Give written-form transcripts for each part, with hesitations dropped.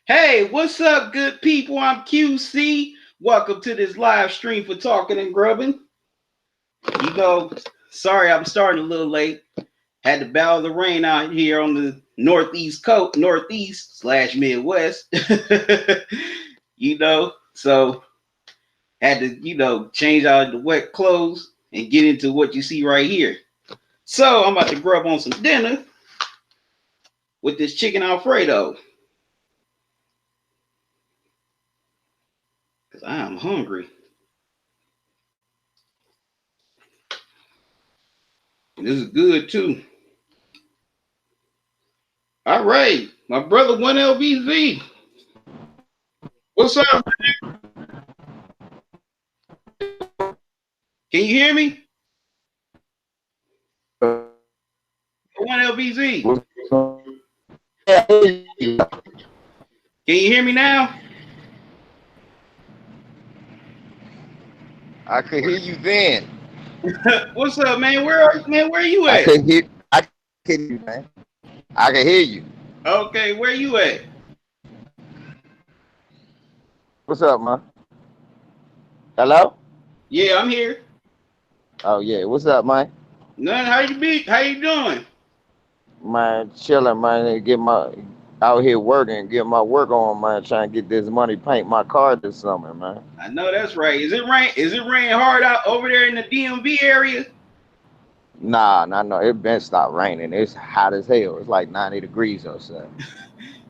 Hey, what's up, good people? I'm QC. Welcome to this live stream for Talking and Grubbin. You know, sorry I'm starting a little late. Had to battle the rain out here on the northeast coast, northeast slash Midwest. So had to, change out the wet clothes and get into what you see right here. So I'm about to grub on some dinner with this chicken Alfredo. Cause I am hungry. This is good too. All right, my brother 1LBZ. What's up? Can you hear me? 1LBZ. Can you hear me now? I could hear you then. What's up, man? Where you I at? could hear. I could hear you, man. I can hear you. Okay, where you at? What's up, man? Hello? Yeah, I'm here. Oh yeah. What's up, man? None. How you be? How you doing? Man, chilling, man. Get my out here working, get my work on, man. Trying to get this money, paint my car this summer, man. I know that's right. Is it rain? Is it raining hard out over there in the DMV area? Nah, nah, no. It been stopped raining. It's hot as hell. It's like 90 degrees outside.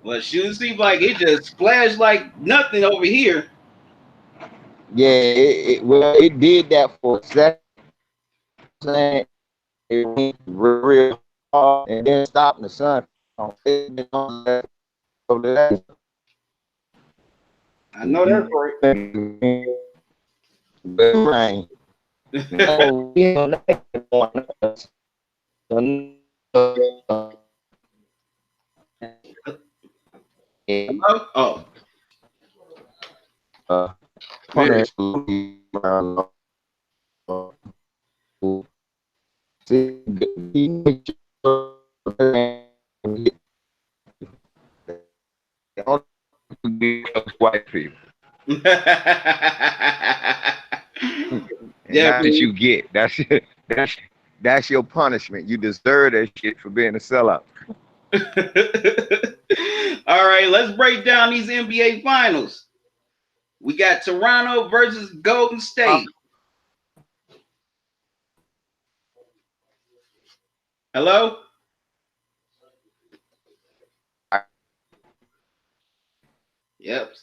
Well, shoot, it seems like it just splashed like nothing over here. Yeah, well, it did that for a second. Saying it went real hard and then stopped in the sun. It been on that over there. I know that's right. Rain. No, we don't like it on us. Hello? Oh, man. Punish white people. And that's what Definitely. you get. That's that's your punishment. You deserve that shit for being a sellout. All right, let's break down these NBA finals. We got Toronto versus Golden State. Hello? Yep.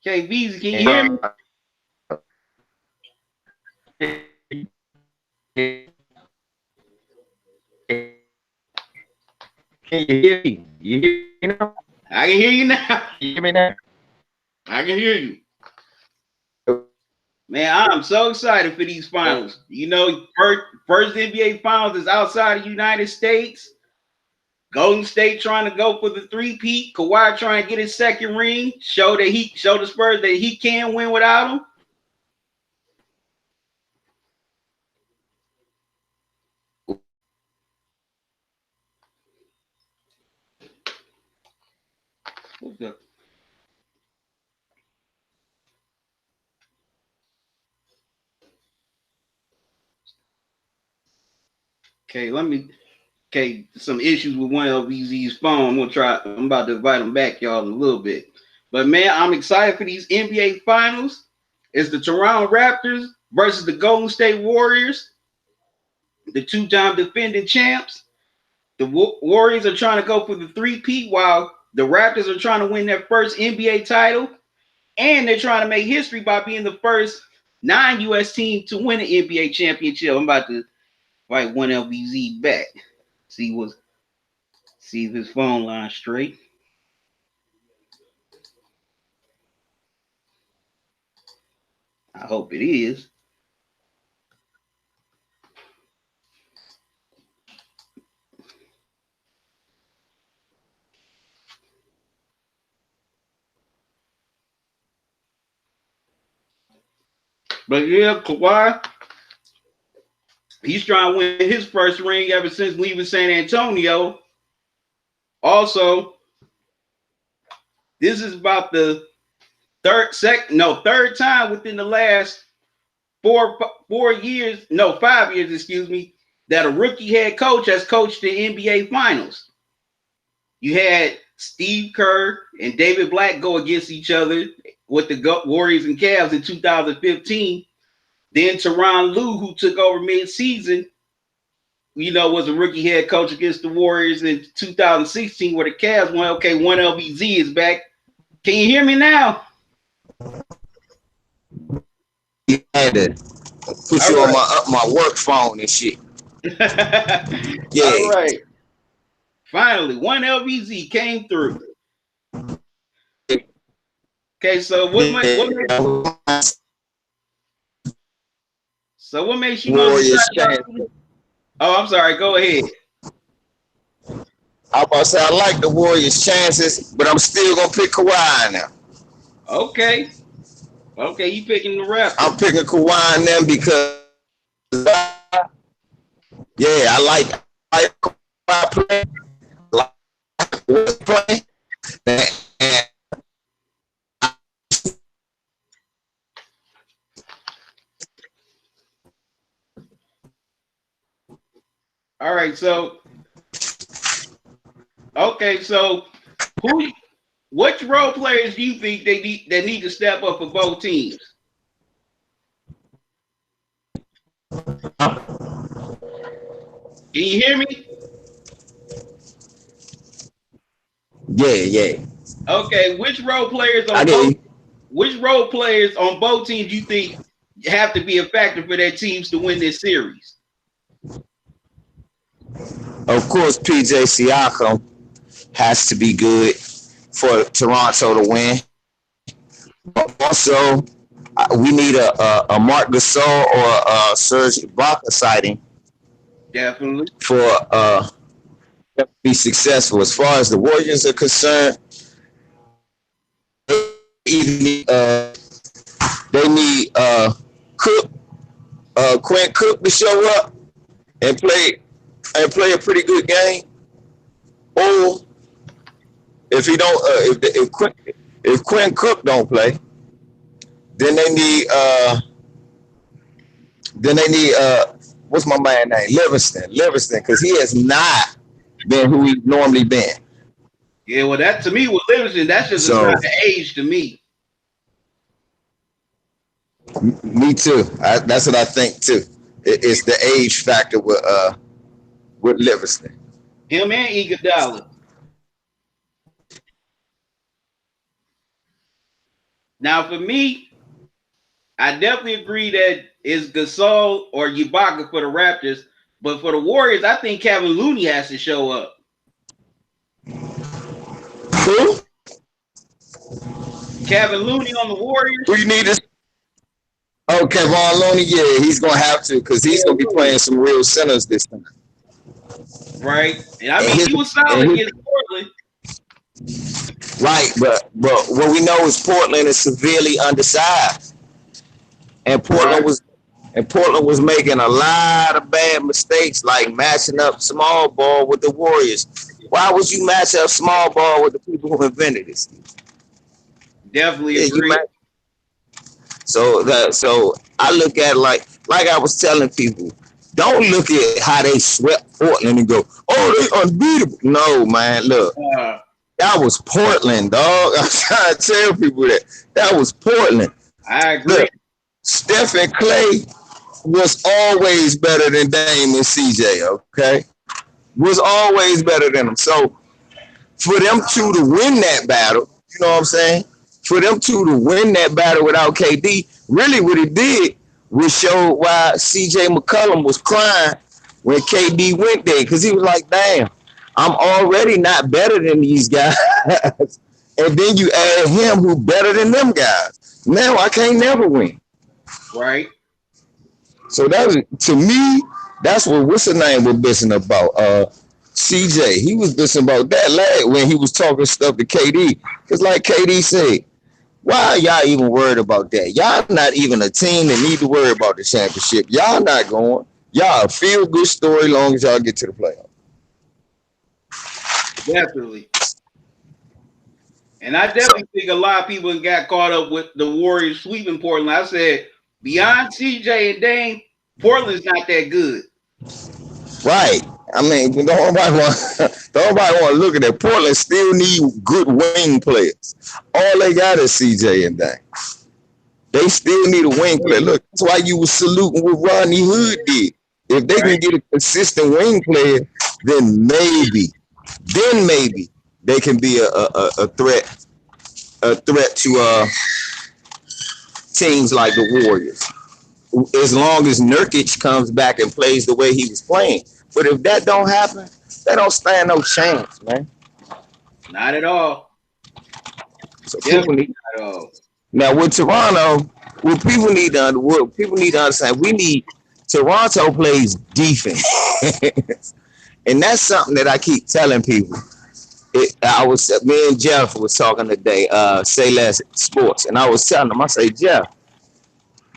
Okay, Beezy, can you hear me? Can you hear me? You hear me now? I can hear you now. You hear me now? I can hear you. Man, I'm so excited for these finals. First NBA finals is outside of the United States. Golden State trying to go for the three-peat. Kawhi trying to get his second ring. Show the Spurs that he can win without him. Okay, some issues with one of LVZ's phone. I'm about to invite him back, y'all, in a little bit. But man, I'm excited for these NBA finals. It's the Toronto Raptors versus the Golden State Warriors, the two-time defending champs. The Warriors are trying to go for the three-peat while the Raptors are trying to win their first NBA title. And they're trying to make history by being the first non-US team to win an NBA championship. I'm about to invite one LVZ back. See if his phone line straight. I hope it is. But yeah, Kawhi, he's trying to win his first ring ever since leaving San Antonio. Also, this is about the third time within the last 4 years, no, 5 years, excuse me, that a rookie head coach has coached the NBA Finals. You had Steve Kerr and David Black go against each other with the Warriors and Cavs in 2015. Then Tyronn Lue, who took over mid-season, was a rookie head coach against the Warriors in 2016, where the Cavs won. Okay, one LBZ is back. Can you hear me now? You had to put you on my work phone and shit. Yeah. All right. Finally, one LBZ came through. Okay, so what makes you Warriors want to? Oh, I'm sorry. Go ahead. I was about to say I like the Warriors' chances, but I'm still gonna pick Kawhi now. Okay, you picking the Raptors? I'm picking Kawhi and them because, I like Kawhi play, like play, and all right. So, which role players do you think they need to step up for both teams? Can you hear me? Yeah. Okay, which role players on both teams do you think have to be a factor for their teams to win this series? Of course, PJ Siakam has to be good for Toronto to win. But also, we need a Marc Gasol or a Serge Ibaka sighting. Definitely. For to be successful. As far as the Warriors are concerned, they need Quinn Cook to show up and play a pretty good game. Or if he don't, if Quinn Cook don't play, then they need what's my man name? Livingston, because he has not been who he's normally been. Yeah, well, that to me with Livingston, that's just a sign of age to me. Me too. That's what I think too. It's the age factor with Livingston. Him and Iguodala. Now, for me, I definitely agree that it's Gasol or Ibaka for the Raptors, but for the Warriors, I think Kevin Looney has to show up. Who? Kevin Looney on the Warriors. Who you need to? Oh, Kevin Looney, yeah, he's gonna have to because he's gonna be playing some real centers this time. Right, and I mean he was solid against Portland. Right, but what we know is Portland is severely undersized, and Portland was making a lot of bad mistakes, like matching up small ball with the Warriors. Why would you match up small ball with the people who invented this? Definitely agree. So I look at like I was telling people, don't look at how they swept Portland and go, oh, they unbeatable. No, man, look. That was Portland, dog. I'm trying to tell people that was Portland. I agree. Look, Steph and Clay was always better than Dame and CJ, okay? Was always better than them. So for them two to win that battle, you know what I'm saying? For them two to win that battle without KD, really what it did was show why CJ McCollum was crying when KD went there, because he was like, damn, I'm already not better than these guys. And then you add him who better than them guys. Now I can't never win. Right. So that was, to me, that's what's the name we're bitching about. CJ, he was bitching about that last when he was talking stuff to KD. Because like KD said, why are y'all even worried about that? Y'all not even a team that need to worry about the championship. Y'all not going. Y'all a feel-good story long as y'all get to the playoffs. Definitely. And I definitely think a lot of people got caught up with the Warriors sweeping Portland. I said, beyond CJ and Dame, Portland's not that good. Right. I mean, nobody want to look at that. Portland still need good wing players. All they got is CJ and Dame. They still need a wing player. Look, that's why you was saluting what Rodney Hood did. If they can get a consistent wing player, then maybe they can be a threat to teams like the Warriors. As long as Nurkic comes back and plays the way he was playing. But if that don't happen, they don't stand no chance, man. Not at all. So people need, not at all. Now with Toronto, what people need to understand, Toronto plays defense. And that's something that I keep telling people. Me and Jeff was talking today, Say Less Sports, and I was telling them, I say, Jeff,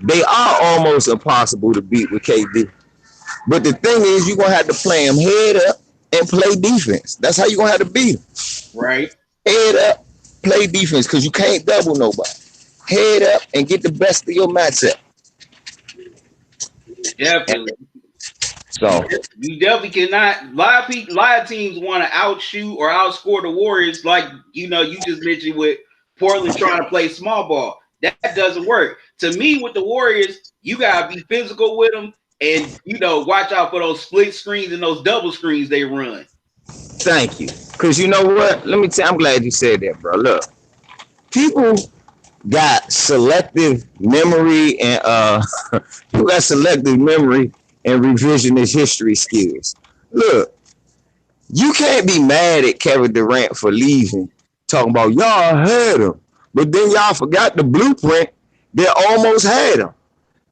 they are almost impossible to beat with KD. But the thing is, you're going to have to play them head up and play defense. That's how you're going to have to beat them. Right. Head up, play defense, because you can't double nobody. Head up and get the best of your matchup. Definitely. So you definitely cannot. A lot of teams want to outshoot or outscore the Warriors, like you just mentioned with Portland trying to play small ball. That doesn't work. To me, with the Warriors, you gotta be physical with them, and watch out for those split screens and those double screens they run. Thank you, because you know what? Let me tell you, I'm glad you said that, bro. Look, people got selective memory and revisionist history skills. Look, you can't be mad at Kevin Durant for leaving, talking about y'all had him, but then y'all forgot the blueprint that almost had him.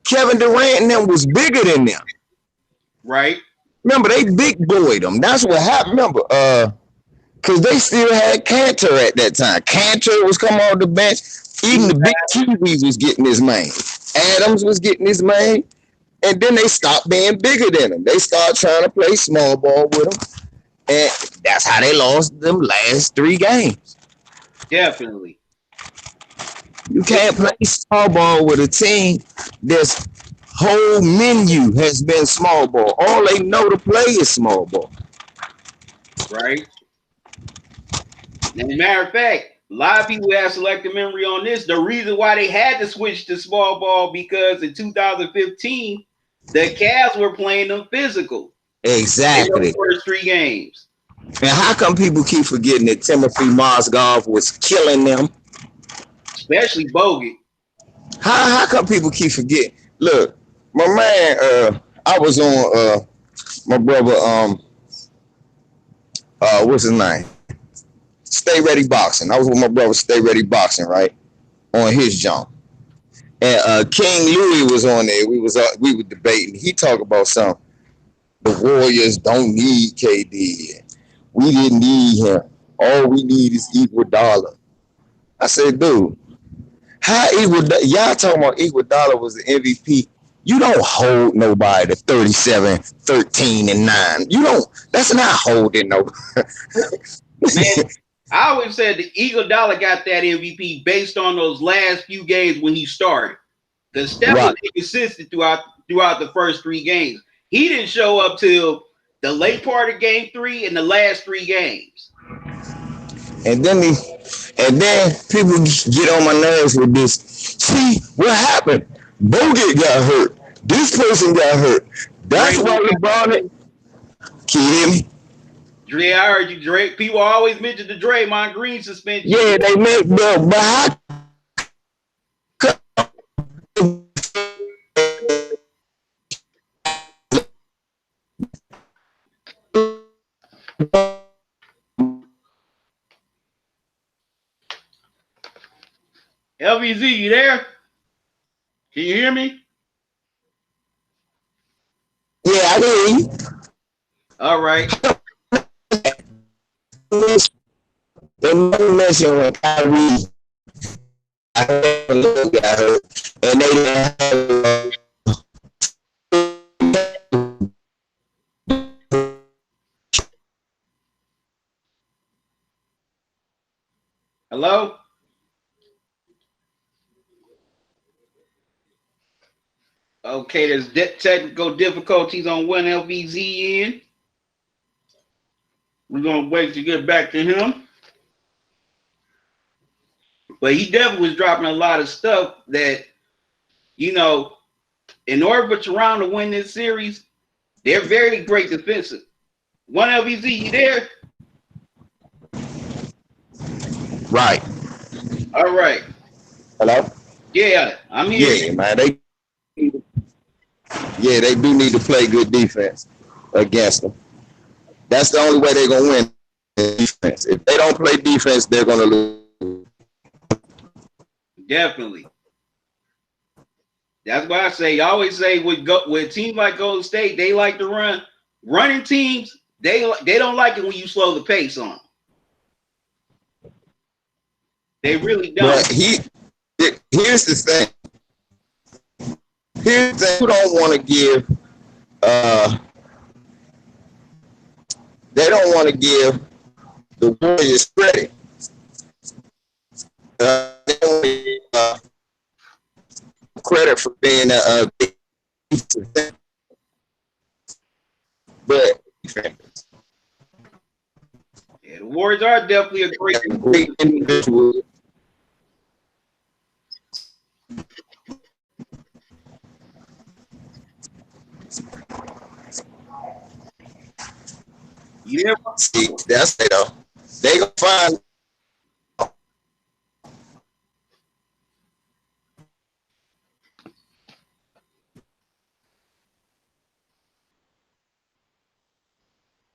Kevin Durant and them was bigger than them. Right. Remember, they big boyed them. That's what happened. Remember, because they still had Cantor at that time. Cantor was coming off the bench. Even the big Kiwi was getting his man. Adams was getting his man. And then they stopped being bigger than him. They started trying to play small ball with him. And that's how they lost them last 3 games. Definitely. You can't play small ball with a team that's whole menu has been small ball. All they know to play is small ball. Right. And as a matter of fact, a lot of people have selective memory on this. The reason why they had to switch to small ball because in 2015, the Cavs were playing them physical. Exactly. In the first 3 games. And how come people keep forgetting that Timothy Mozgov was killing them? Especially Bogut. How come people keep forgetting? Look, my man, I was on my brother, what's his name? Stay Ready Boxing. I was with my brother Stay Ready Boxing, right? On his jump. And King Louis was on there. We were debating. He talked about something. The Warriors don't need KD. We didn't need him. All we need is Iguodala. I said, dude, how y'all talking about Iguodala was the MVP? You don't hold nobody to 37, 13, and 9. You don't. That's not holding nobody. Man, I always said that Iguodala got that MVP based on those last few games when he started. Because Steph was consistent throughout the first 3 games. He didn't show up till the late part of game 3 and the last 3 games. And then people get on my nerves with this. See, what happened? Bogut got hurt. This person got hurt. That's why LeBron. Can you hear me? Dre, I heard you, Dre. People always mention the Draymond Green suspension. Yeah, they make but how? LVZ, you there? Can you hear me? Yeah, I can hear you. All right. They mentioned when Kyrie got hurt, and they didn't have. Hello? Okay, there's technical difficulties on one LVZ in. We're gonna wait to get back to him. But he definitely was dropping a lot of stuff that, you know, in order for Toronto to win this series, they're very great defensive. One LVZ, you there? Right. All right. Hello? Yeah, I'm here. Yeah, man. They do need to play good defense against them. That's the only way they're gonna win. Defense. If they don't play defense, they're gonna lose. Definitely. That's why I say, you always say with teams like Golden State, they like to run. Running teams, they don't like it when you slow the pace on them. They really don't. But here's the thing. Here's the thing. You don't want to give. They don't want to give the Warriors credit. They don't want credit for being but yeah, the Warriors are definitely a great individual. Yeah. See, that's it though. They gonna find.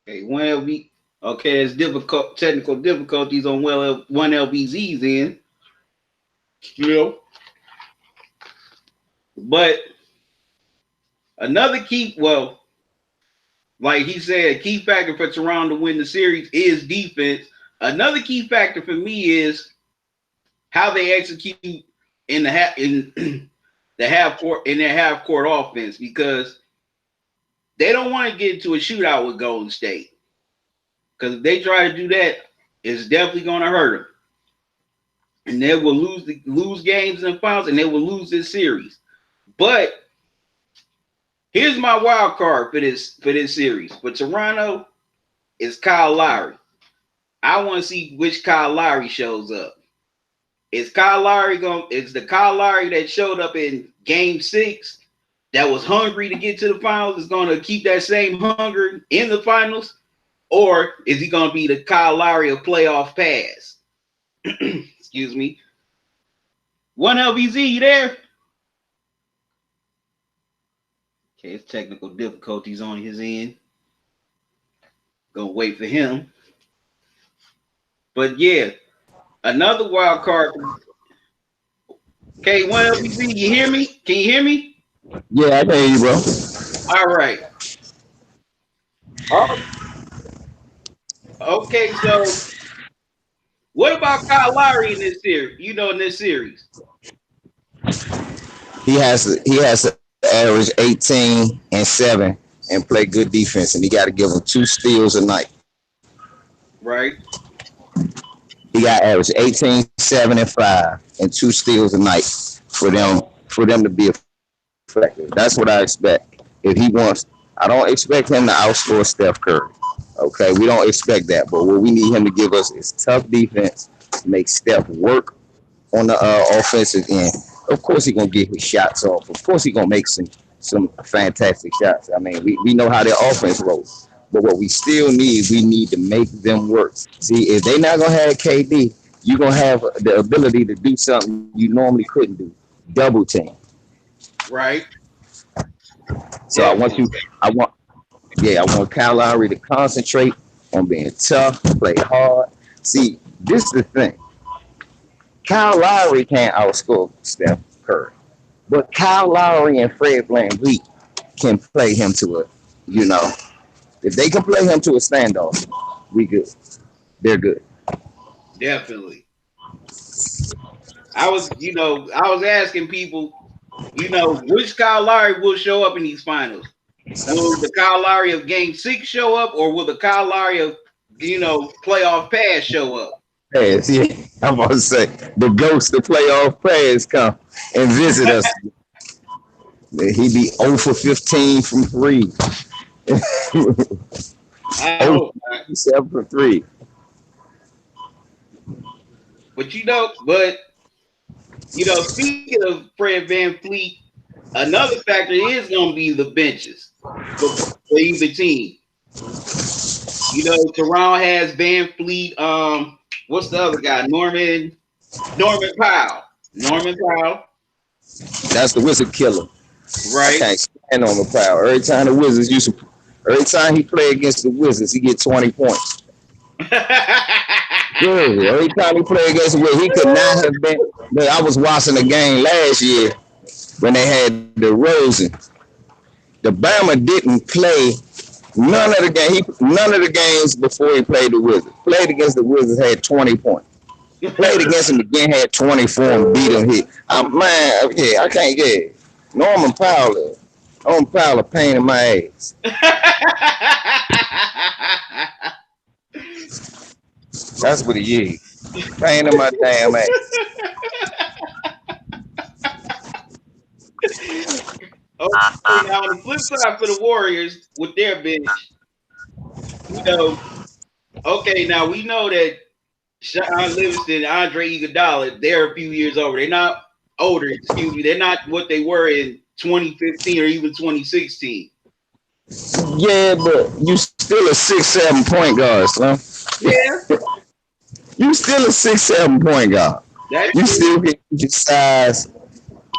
Okay, one LV. Okay, there's difficult technical difficulties on one LVZ's in. Yeah. But another key, well, like he said, key factor for Toronto to win the series is defense. Another key factor for me is how they execute in the half court offense, because they don't want to get into a shootout with Golden State. Because if they try to do that, it's definitely going to hurt them, and they will lose games in the finals, and they will lose this series. But here's my wild card for this series. For Toronto, is Kyle Lowry. I want to see which Kyle Lowry shows up. Is the Kyle Lowry that showed up in Game 6 that was hungry to get to the finals is going to keep that same hunger in the finals? Or is he going to be the Kyle Lowry of playoff pass? Excuse me. One LVZ, you there? Okay, it's technical difficulties on his end. Gonna wait for him. But yeah, another wild card. Okay, one LVZ, you hear me? Can you hear me? Yeah, I can hear you, bro. All right. Okay, so what about Kyle Lowry in this series? In this series, He has to average 18 and 7 and play good defense, and he got to give them 2 steals a night. right? He got to average 18, 7, and 5, and 2 steals a night for them to be effective. That's what I expect. If he wants, I don't expect him to outscore Steph Curry. Okay, we don't expect that, but what we need him to give us is tough defense, make Steph work on the offensive end. Of course, he's gonna get his shots off. Of course, he's gonna make some fantastic shots. I mean, we know how their offense rolls, but what we need to make them work. See, if they're not gonna have KD, you're gonna have the ability to do something you normally couldn't do: double team. Right. So I want Kyle Lowry to concentrate on being tough, play hard. See, this is the thing. Kyle Lowry can't outscore Steph Curry, but Kyle Lowry and Fred VanVleet can play him to if they can play him to a standoff, we good. They're good. Definitely. I was asking people, which Kyle Lowry will show up in these finals. Will the Kyle Lowry of Game 6 show up, or will the Kyle Lowry of playoff pass show up? pass. Yeah, I'm about to say the ghost of playoff pass come and visit us. He be 0 for 15 from three. I 0 hope not. for 7 for three. But speaking of Fred Van Fleet, another factor is going to be the benches for either team. Toronto has Van Fleet. What's the other guy? Norman Powell. Norman Powell. That's the wizard killer. I Right. can't stand on the power. Every time he play against the Wizards, he get 20 points. Really, every time he play against the Wizards, he could not have been. I was watching the game last year when they had the Rosen. The Bama didn't play none of the games before he played the Wizards. Played against the Wizards, had 20 points. Played against him again, had 24 and beat him here. I can't get it. Norman Powell, a pain in my ass. That's what he is. Pain in my damn ass. Okay, now on the flip side for the Warriors with their bench, now we know that Sean Livingston, Andre Iguodala, they're a few years over. They're not older, excuse me. They're not what they were in 2015 or even 2016. Yeah, but you still a 6'7" point guard, son. Yeah. You still a 6'7" point guard. You still can use your size,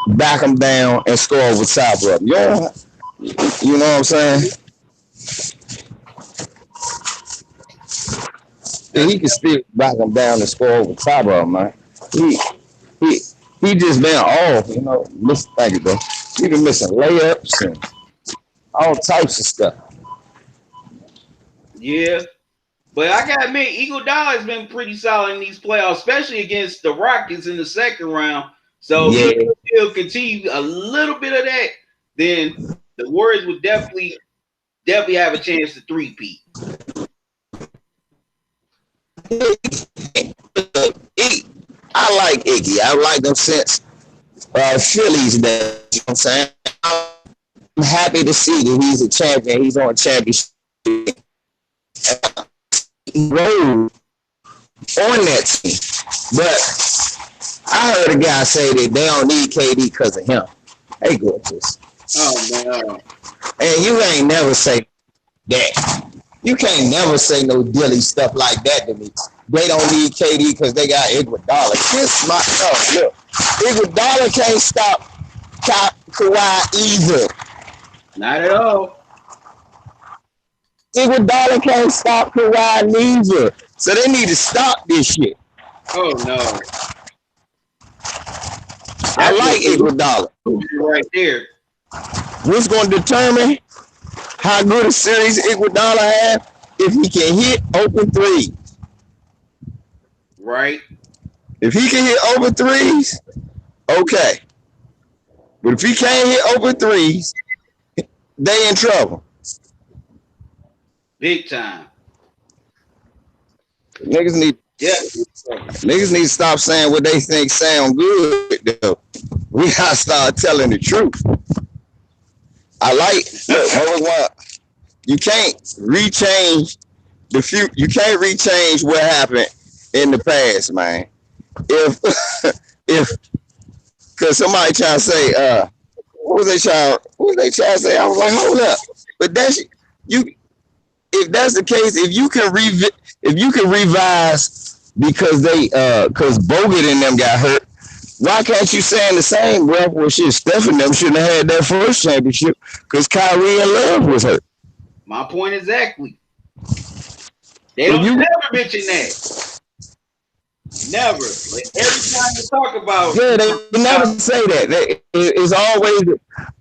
back them down, and score over top of them. You know what I'm saying? And he can still back them down and score over top of them, man. He just been off, Thank you, bro. He been missing layups and all types of stuff. Yeah. But I gotta admit, Iguodala has been pretty solid in these playoffs, especially against the Rockets in the second round. So if he'll continue a little bit of that, then the Warriors would definitely have a chance to three-peat. I like Iggy. I like him since Phillies days. You know what I'm saying? I'm happy to see that he's a champion. He's on a championship. Road on that team. But I heard a guy say that they don't need KD because of him. Hey, gorgeous. Oh, no. And you ain't never say that. You can't never say no dilly stuff like that to me. They don't need KD because they got Iguodala. Look. Iguodala can't stop Kawhi either. Not at all. Iguodala can't stop Kawhi neither. So they need to stop this shit. Oh, no. I like Iguodala. Right there. What's going to determine how good a series Iguodala have? If he can hit open threes. Right. If he can hit open threes, okay. But if he can't hit open threes, they in trouble. Big time. Niggas need to stop saying what they think sound good, though. We gotta start telling the truth. You can't rechange the future. You can't rechange what happened in the past, man. If because somebody trying to say, what was they trying to say? I was like, hold up. But if that's the case, if you can revise because because Bogut and them got hurt, why can't you say in the same breath, well, shit, Steph and them shouldn't have had that first championship because Kyrie and Love was hurt. My point exactly. They don't never mention that. Never. Like, every time they talk about they never say that. It's always,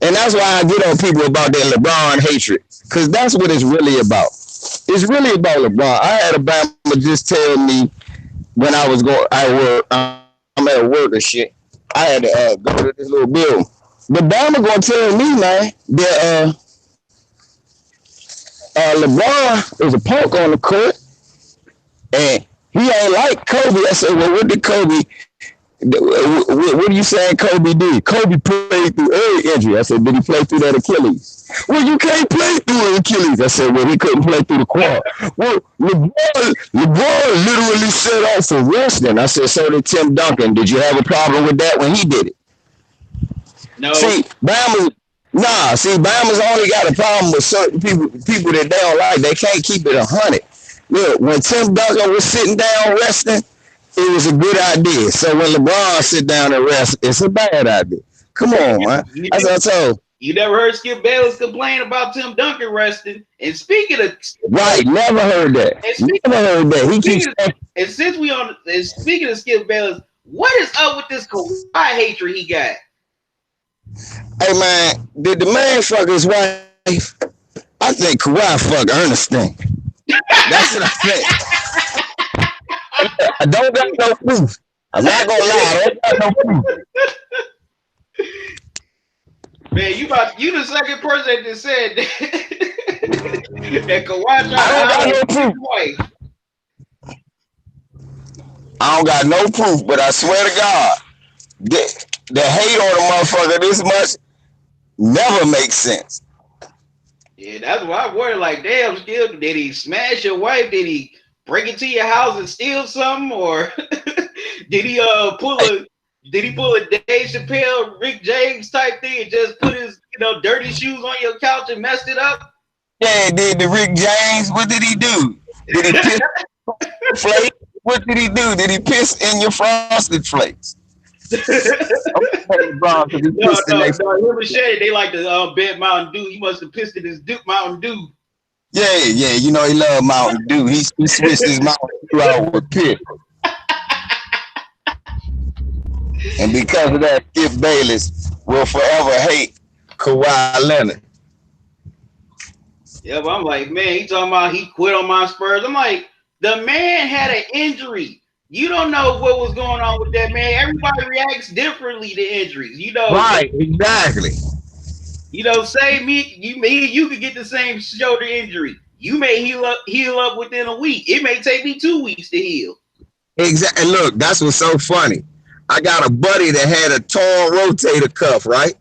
and that's why I get on people about that LeBron hatred, because that's what it's really about. It's really about LeBron. I had a Bama just tell me when I was going, I'm at work and shit. I had to go to this little building. The Bama gonna tell me, man, that LeBron is a punk on the court, and He ain't like Kobe. I said, well, what did Kobe? What are you saying Kobe did? Kobe played through every injury. I said, did he play through that Achilles? Well, you can't play through an Achilles. I said, well, he couldn't play through the quad. Well, LeBron literally set off for resting. I said, so did Tim Duncan. Did you have a problem with that when he did it? No. See, Bama's only got a problem with certain people that they don't like. They can't keep it 100. Look, when Tim Duncan was sitting down resting, it was a good idea. So when LeBron sit down and rest, it's a bad idea. Come on, man. That's what I told. You never heard Skip Bayless complain about Tim Duncan resting. And speaking of right, never heard that. Never heard that. He keeps and since we on and speaking of Skip Bayless, what is up with this Kawhi hatred he got? Hey man, did the man fuck his wife? I think Kawhi fuck Ernestine. That's what I think. I don't got no proof. I'm not gonna lie, I don't got no proof. Man, you the second person that just said that Kawhi tried to his wife. I don't got no proof, but I swear to God, the hate on the motherfucker this much never makes sense. Yeah, that's why I worry. Like, damn, Skip, did he smash your wife? Did he break into your house and steal something, or did he pull a Dave Chappelle, Rick James type thing and just put his dirty shoes on your couch and messed it up? Yeah, did the Rick James? What did he do? Did he piss flakes? What did he do? Did he piss in your frosted flakes? No, they like to bet Mountain Dew. He must have pissed in his Mountain Dew. Yeah, he loved Mountain Dew. He switched his Mountain Dew out with piss. And because of that, Skip Bayless will forever hate Kawhi Leonard. Yeah, but I'm like, man, he talking about he quit on my Spurs. I'm like, the man had an injury. You don't know what was going on with that man. Everybody reacts differently to injuries. Right, exactly. Say you could get the same shoulder injury. You may heal up within a week. It may take me 2 weeks to heal. Exactly. And look, that's what's so funny. I got a buddy that had a torn rotator cuff, right?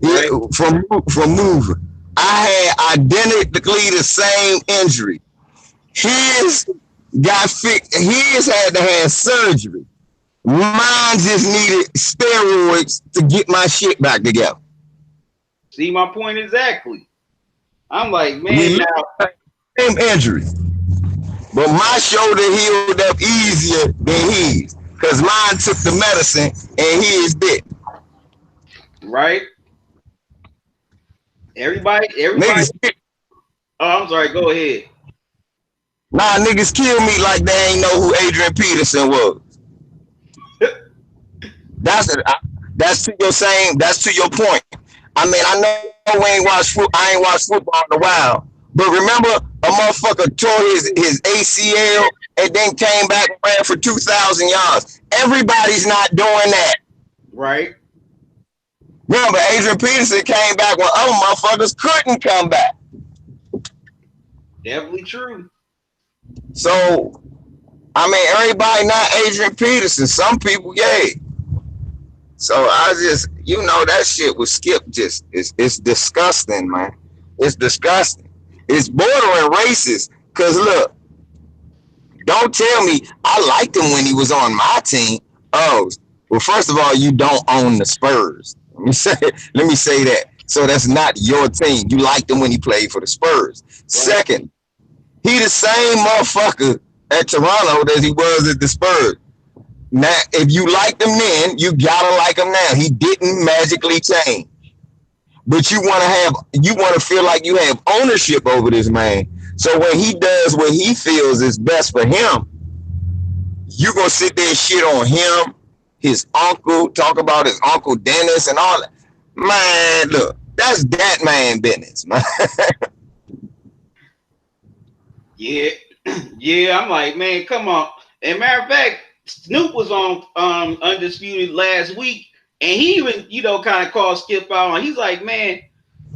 Right. From moving. I had identically the same injury. His got fixed. His had to have surgery. Mine just needed steroids to get my shit back together. See my point exactly. I'm like, man, same injury, but my shoulder healed up easier than his because mine took the medicine and his didn't. Right. Everybody. Niggas, oh, I'm sorry. Go ahead. Nah, niggas kill me like they ain't know who Adrian Peterson was. That's to your point. I mean, I know I ain't watched football in a while, but remember a motherfucker tore his ACL and then came back and ran for 2,000 yards. Everybody's not doing that. Right. Remember, Adrian Peterson came back when other motherfuckers couldn't come back. Definitely true. So, I mean, everybody not Adrian Peterson. Some people, yeah. So I just, that shit with Skip it's disgusting, man. It's disgusting. It's bordering racist. Cause look, don't tell me I liked him when he was on my team. Oh, well, first of all, you don't own the Spurs. Let me say that. So that's not your team. You liked him when he played for the Spurs. Right. Second, he the same motherfucker at Toronto as he was at the Spurs. Now, if you liked him then, you gotta like him now. He didn't magically change. But you want to feel like you have ownership over this man. So when he does what he feels is best for him, you gonna sit there and shit on him, his uncle, talk about his Uncle Dennis and all that. Man, look, that's that man business, man. Yeah. Yeah, I'm like, man, come on. And matter of fact, Snoop was on Undisputed last week, and he even, kind of called Skip out. He's like, man,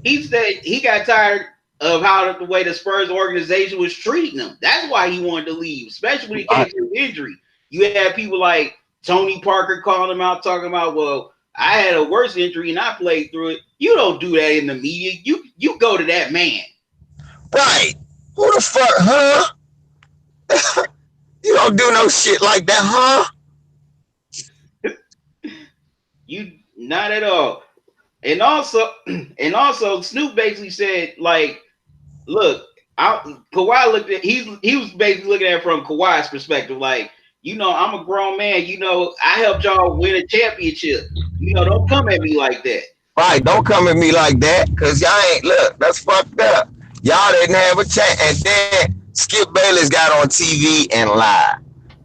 he said he got tired of how the way the Spurs organization was treating him. That's why he wanted to leave, especially when he came to injury. You had people like Tony Parker calling him out, talking about, well, I had a worse injury and I played through it. You don't do that in the media. You go to that man. Right. Who the fuck, huh? You don't do no shit like that, huh? You not at all. And also Snoop basically said, like, look, Kawhi looked at he was basically looking at it from Kawhi's perspective, like, I'm a grown man, I helped y'all win a championship. Don't come at me like that. Right, don't come at me like that, cause y'all ain't that's fucked up. Y'all didn't have a chance. And then Skip Bayless got on TV and lied,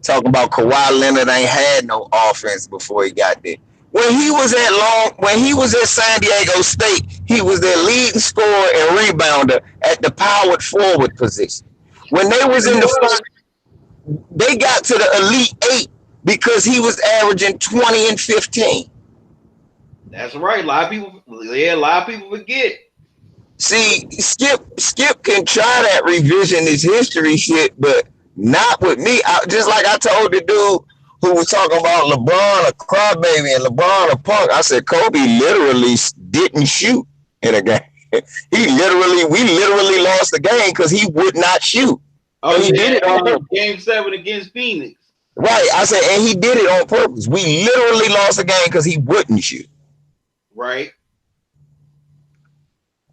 talking about Kawhi Leonard ain't had no offense before he got there. When he was at San Diego State, he was their leading scorer and rebounder at the powered forward position. When they was in the first, they got to the Elite Eight because he was averaging 20 and 15. That's right. A lot of people forget. See, Skip can try that revisionist history shit, but not with me. Just like I told the dude who was talking about LeBron a crybaby and LeBron a punk. I said Kobe literally didn't shoot in a game. We literally lost the game because he would not shoot. Oh, he did it on Game 7 against Phoenix. Right. I said, and he did it on purpose. We literally lost the game because he wouldn't shoot. Right.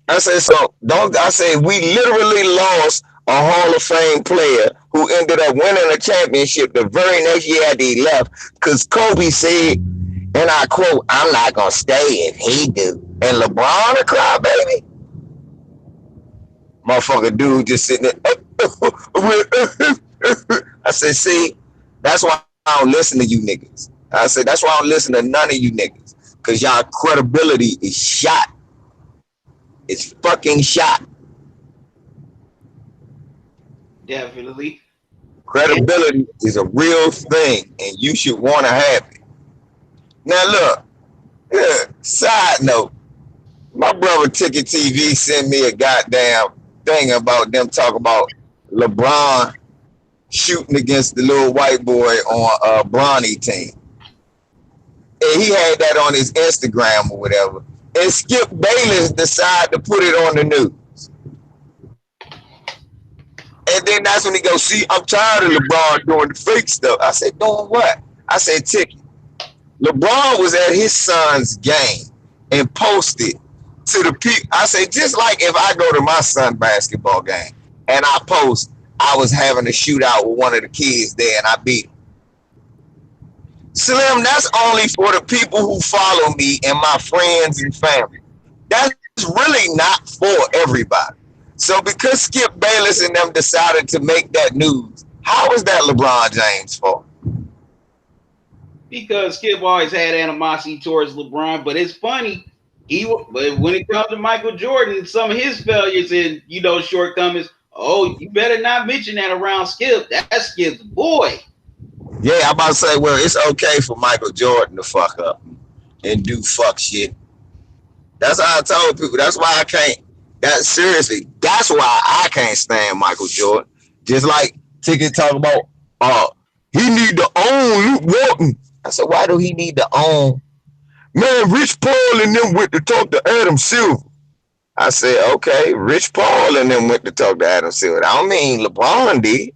I said, we literally lost a Hall of Fame player who ended up winning a championship the very next year after he left because Kobe said, and I quote, I'm not going to stay if he do. And LeBron a crybaby? Motherfucker dude just sitting there. I said, see, that's why I don't listen to you niggas. I said, that's why I don't listen to none of you niggas. Because y'all credibility is shot. It's fucking shot. Definitely. Credibility is a real thing, and you should want to have it. Now, look, side note, my brother Ticket TV sent me a goddamn thing about them talking about LeBron shooting against the little white boy on a Bronny team. And he had that on his Instagram or whatever. And Skip Bayless decided to put it on the news. And then that's when he goes, see, I'm tired of LeBron doing the fake stuff. I said, doing what? I said, Ticket. LeBron was at his son's game and posted to the people. I said, just like if I go to my son's basketball game and I post, I was having a shootout with one of the kids there and I beat him. Slim, that's only for the people who follow me and my friends and family. That's really not for everybody. So because Skip Bayless and them decided to make that news, how is that LeBron James' fault? Because Skip always had animosity towards LeBron, but it's funny. But when it comes to Michael Jordan, some of his failures and shortcomings, you better not mention that around Skip. That's Skip's boy. Yeah, I'm about to say, well, it's okay for Michael Jordan to fuck up and do fuck shit. That's how I told people. That's why I can't. That's why I can't stand Michael Jordan. Just like Ticket talking about, he need to own Luke Walton. I said, why do he need to own? Man, Rich Paul and them went to talk to Adam Silver. I said, okay, Rich Paul and them went to talk to Adam Silver. I don't mean LeBron did.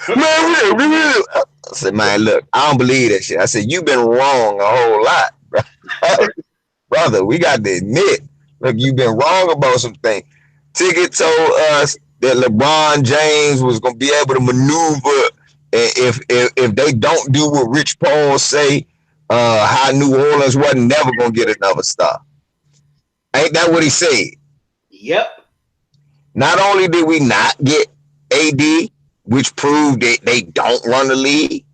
Man, real. I said, man, look, I don't believe that shit. I said, you've been wrong a whole lot. Brother, we got to admit, look, you've been wrong about some things. Ticket told us that LeBron James was going to be able to maneuver if they don't do what Rich Paul say, how New Orleans wasn't never going to get another stop. Ain't that what he said? Yep. Not only did we not get AD, which proved that they don't run the league,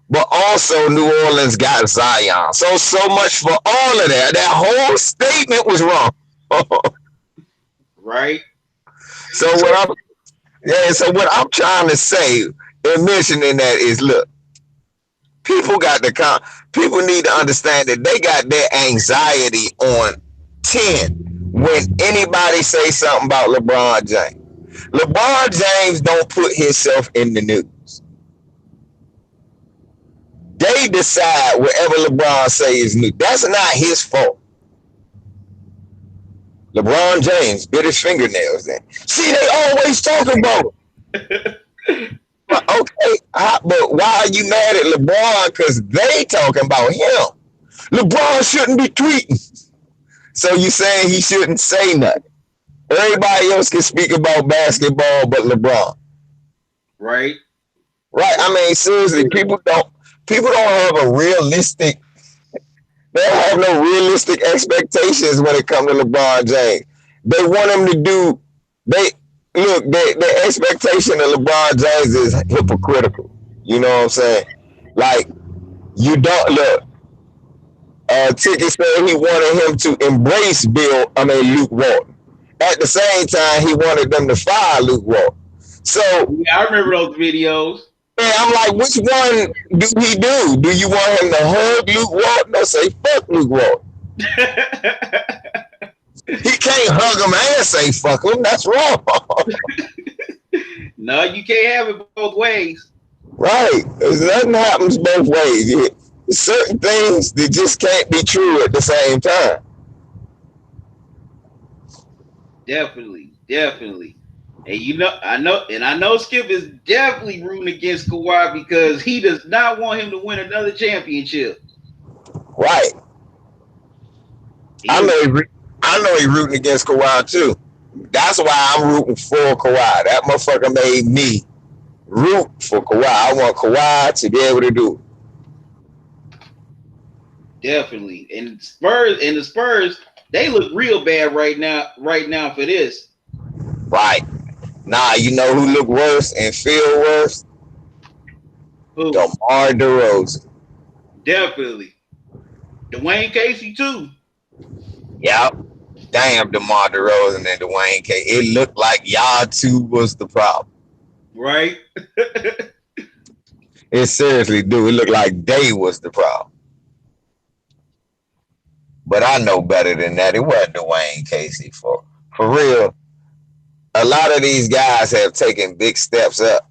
but also New Orleans got Zion. So much for all of that. That whole statement was wrong. Right. So what I'm trying to say in mentioning that is, look, people need to understand that they got their anxiety on 10 when anybody say something about LeBron James. LeBron James don't put himself in the news. They decide whatever LeBron say is news. That's not his fault. LeBron James bit his fingernails then. See, they always talk about it. Okay, but why are you mad at LeBron? Because they talking about him. LeBron shouldn't be tweeting. So you saying he shouldn't say nothing. Everybody else can speak about basketball but LeBron. Right. Right. I mean, seriously, people don't have a realistic, they don't have no realistic expectations when it comes to LeBron James. They want him to do the expectation of LeBron James is hypocritical. You know what I'm saying? Like, you don't look. Ticket said he wanted him to embrace Luke Walton. At the same time, he wanted them to fire Luke Walton. So yeah, I remember those videos. Man, I'm like, which one do he do? Do you want him to hug Luke Walton or say fuck Luke Walton? He can't hug him and say fuck him. That's wrong. No, you can't have it both ways. Right. Nothing happens both ways. Certain things that just can't be true at the same time. Definitely. And I know Skip is definitely rooting against Kawhi because he does not want him to win another championship. Right. I know he's rooting against Kawhi too. That's why I'm rooting for Kawhi. That motherfucker made me root for Kawhi. I want Kawhi to be able to do it. Definitely. And the Spurs, they look real bad right now for this. Right. Nah, you know who look worse and feel worse? Who? DeMar DeRozan. Definitely. Dwayne Casey too. Yep. Damn, DeMar DeRozan and Dwayne Casey. It looked like y'all two was the problem. Right. It seriously do. It looked like they was the problem. But I know better than that. It wasn't Dwayne Casey for real. A lot of these guys have taken big steps up.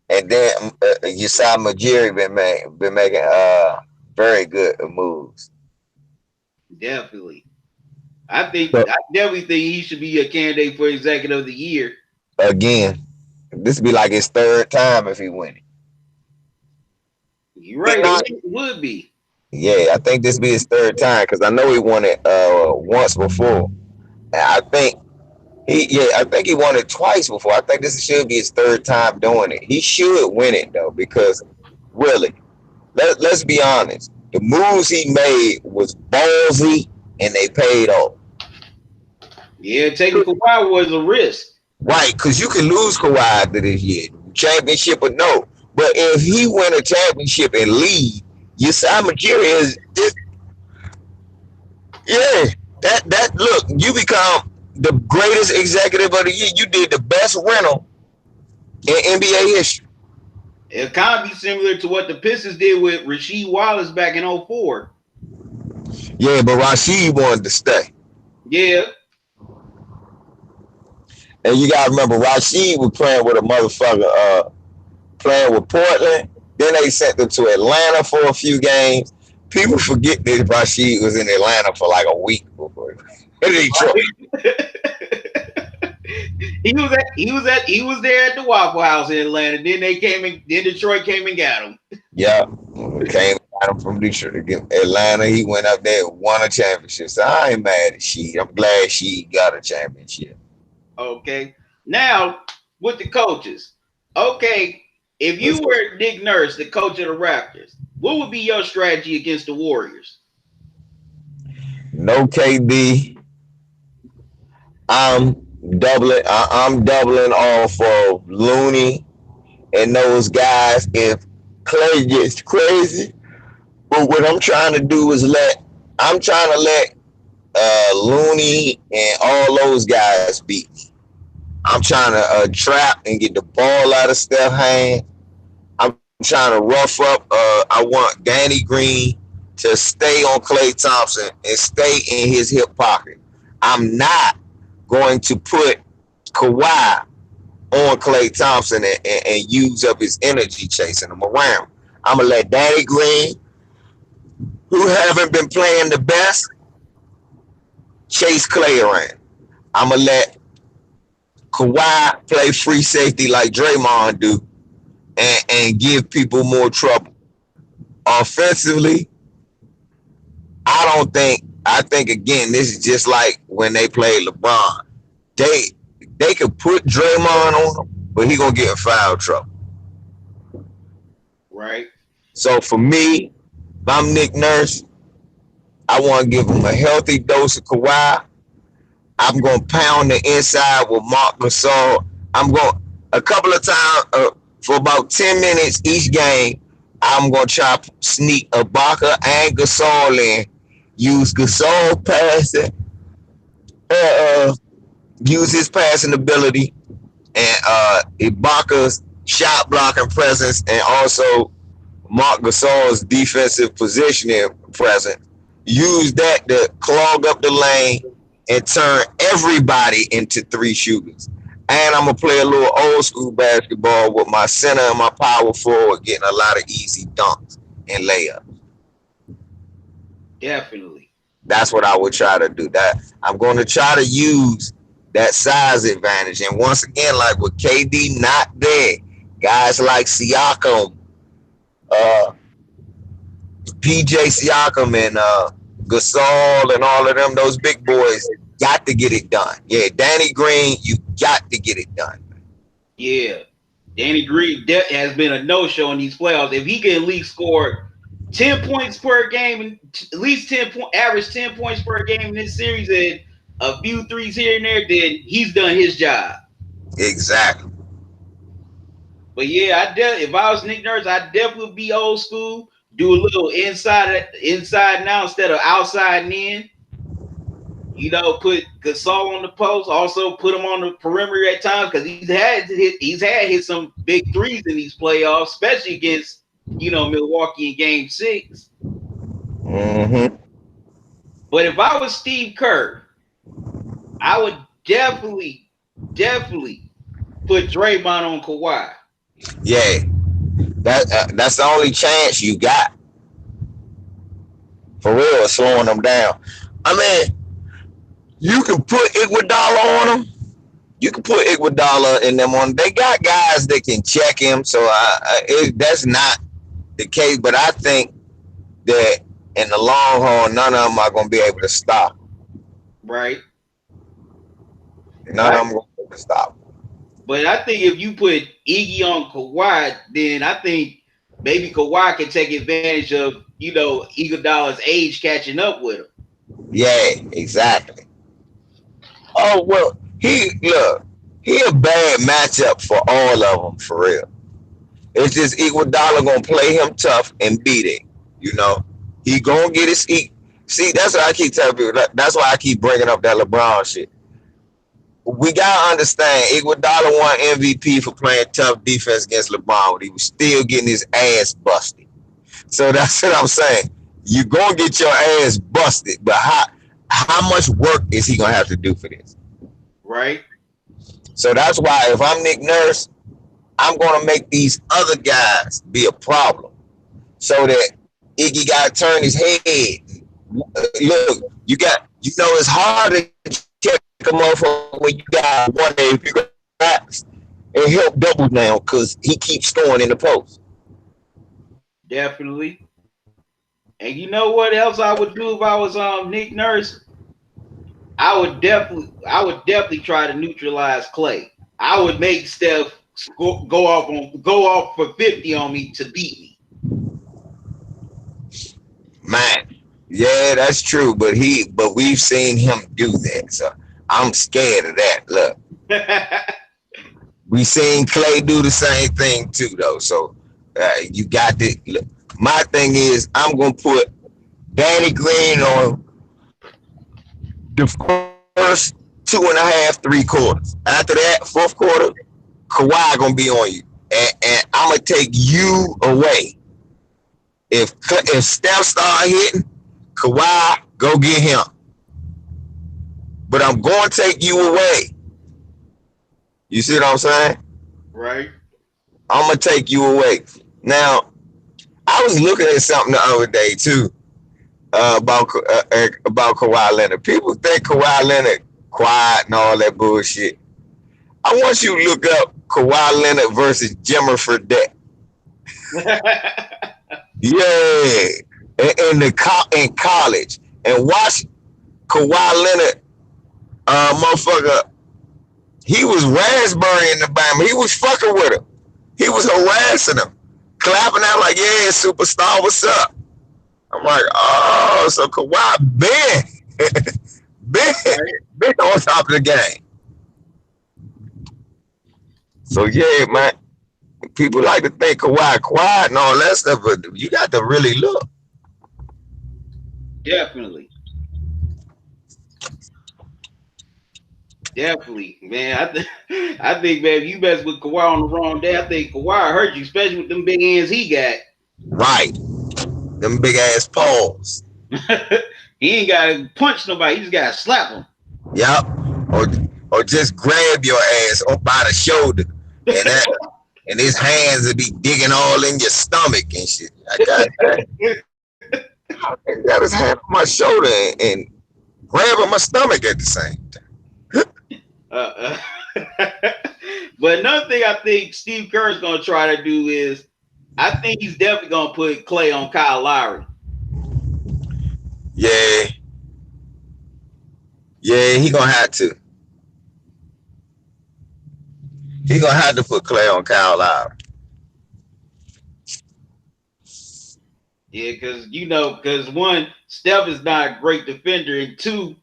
And then Usai Majiri been making very good moves. Definitely. I definitely think he should be a candidate for Executive of the Year. Again, this would be like his third time if he win it. You're right. It would be. Yeah, I think this be his third time because I know he won it once before. And I think he won it twice before. I think this should be his third time doing it. He should win it though because really, let's be honest. The moves he made was ballsy and they paid off. Yeah, taking Kawhi was a risk. Right, because you can lose Kawhi this year, championship or no. But if he win a championship and leave, Usai Majiri is just, that look, you become the greatest executive of the year. You did the best rental in NBA history. It kind of be similar to what the Pistons did with Rasheed Wallace back in 2004. Yeah, but Rasheed wanted to stay. Yeah. And you gotta remember, Rasheed was playing with a motherfucker, playing with Portland. Then they sent them to Atlanta for a few games. People forget that Rasheed was in Atlanta for like a week before in Detroit. He was there at the Waffle House in Atlanta. Then Detroit came and got him. Yeah, came got him from Detroit. Atlanta, he went up there and won a championship. So I ain't mad at Sheed. I'm glad Sheed got a championship. Okay. Now with the coaches. Okay, if you were Nick Nurse, the coach of the Raptors, what would be your strategy against the Warriors? No KD. I'm doubling off of Looney and those guys if Clay gets crazy. But what I'm trying to do is let Looney and all those guys beat me. I'm trying to trap and get the ball out of Steph's hand. I'm trying to rough up. I want Danny Green to stay on Klay Thompson and stay in his hip pocket. I'm not going to put Kawhi on Klay Thompson and use up his energy chasing him around. I'm gonna let Danny Green, who haven't been playing the best, chase Klay around. I'm gonna let Kawhi play free safety like Draymond do and give people more trouble. Offensively, I think again, this is just like when they played LeBron. They could put Draymond on him, but he gonna get in foul trouble. Right. So for me, if I'm Nick Nurse, I want to give him a healthy dose of Kawhi. I'm gonna pound the inside with Marc Gasol. I'm going a couple of times for about 10 minutes each game. I'm gonna try to sneak Ibaka and Gasol in. Use Gasol passing, use his passing ability, and Ibaka's shot blocking presence, and also Marc Gasol's defensive positioning presence. Use that to clog up the lane and turn everybody into three shooters. And I'm gonna play a little old school basketball with my center and my power forward getting a lot of easy dunks and layups. Definitely. That's what I would try to do. That I'm going to try to use that size advantage. And once again, like with KD not there, guys like Siakam, PJ Siakam, and Gasol, and all of them, those big boys got to get it done. Yeah, Danny Green, you got to get it done. Yeah, Danny Green has been a no-show in these playoffs. If he can at least score 10 points per game, and at least average 10 points per game in this series, and a few threes here and there, then he's done his job. Exactly. But yeah, if I was Nick Nurse, I'd definitely be old school. Do a little inside now instead of outside and in. You know, put Gasol on the post. Also, put him on the perimeter at times because he's had hit some big threes in these playoffs, especially against Milwaukee in Game 6. Mm-hmm. But if I was Steve Kerr, I would definitely put Draymond on Kawhi. Yeah, that's the only chance you got for real, slowing them down. I mean, you can put Iguodala on them. You can put Iguodala in them on. They got guys that can check him, so that's not the case. But I think that in the long haul, none of them are going to be able to stop. Right. None of them are going to be able to stop. But I think if you put Iggy on Kawhi, then I think maybe Kawhi can take advantage of, Iguodala's age catching up with him. Yeah, exactly. Oh, well, he a bad matchup for all of them, for real. It's just Iguodala going to play him tough and beat it, He going to get his – see, that's what I keep telling people. That's why I keep bringing up that LeBron shit. We got to understand, Iguodala won MVP for playing tough defense against LeBron, but he was still getting his ass busted. So that's what I'm saying. You're going to get your ass busted, but how much work is he going to have to do for this? Right. So that's why if I'm Nick Nurse, I'm going to make these other guys be a problem so that Iggy got to turn his head. Look, it's hard to check him off when you got one day and help double now because he keeps scoring in the post. Definitely. And you know what else I would do if I was Nick Nurse? I would definitely try to neutralize Klay. I would make Steph go off for 50 on me to beat me. Man, yeah, that's true. But we've seen him do that, so I'm scared of that. Look, we seen Klay do the same thing too, though. So you got to. Look, my thing is, I'm gonna put Danny Green on the first 2.5, 3 quarters. After that, fourth quarter, Kawhi gonna be on you, and I'm gonna take you away If Steph start hitting, Kawhi, go get him. But I'm going to take you away. You see what I'm saying? Right. I'm gonna take you away. Now, I was looking at something the other day too about Kawhi Leonard. People think Kawhi Leonard quiet and all that bullshit. I want you to look up Kawhi Leonard versus Jimmer Fredette. Yeah, in college, and watch Kawhi Leonard, motherfucker. He was raspberry in the Bama. He was fucking with him. He was harassing him, clapping out like, "Yeah, superstar, what's up?" I'm like, "Oh, so Kawhi been on top of the game." So yeah, man. People like to think Kawhi quiet and all that stuff, but you got to really look. Definitely. Definitely, man. I think, man, if you mess with Kawhi on the wrong day, I think Kawhi hurt you, especially with them big hands he got. Right. Them big ass paws. He ain't got to punch nobody. He just got to slap him. Yep. Or just grab your ass up by the shoulder. And his hands will be digging all in your stomach and shit. I got his hand on my shoulder and grabbing my stomach at the same time. But another thing I think Steve Kerr's going to try to do is, I think he's definitely going to put Clay on Kyle Lowry. Yeah. Yeah, he going to have to. He going to have to put Clay on Kyle Lowry. Yeah, because one, Steph is not a great defender, and two,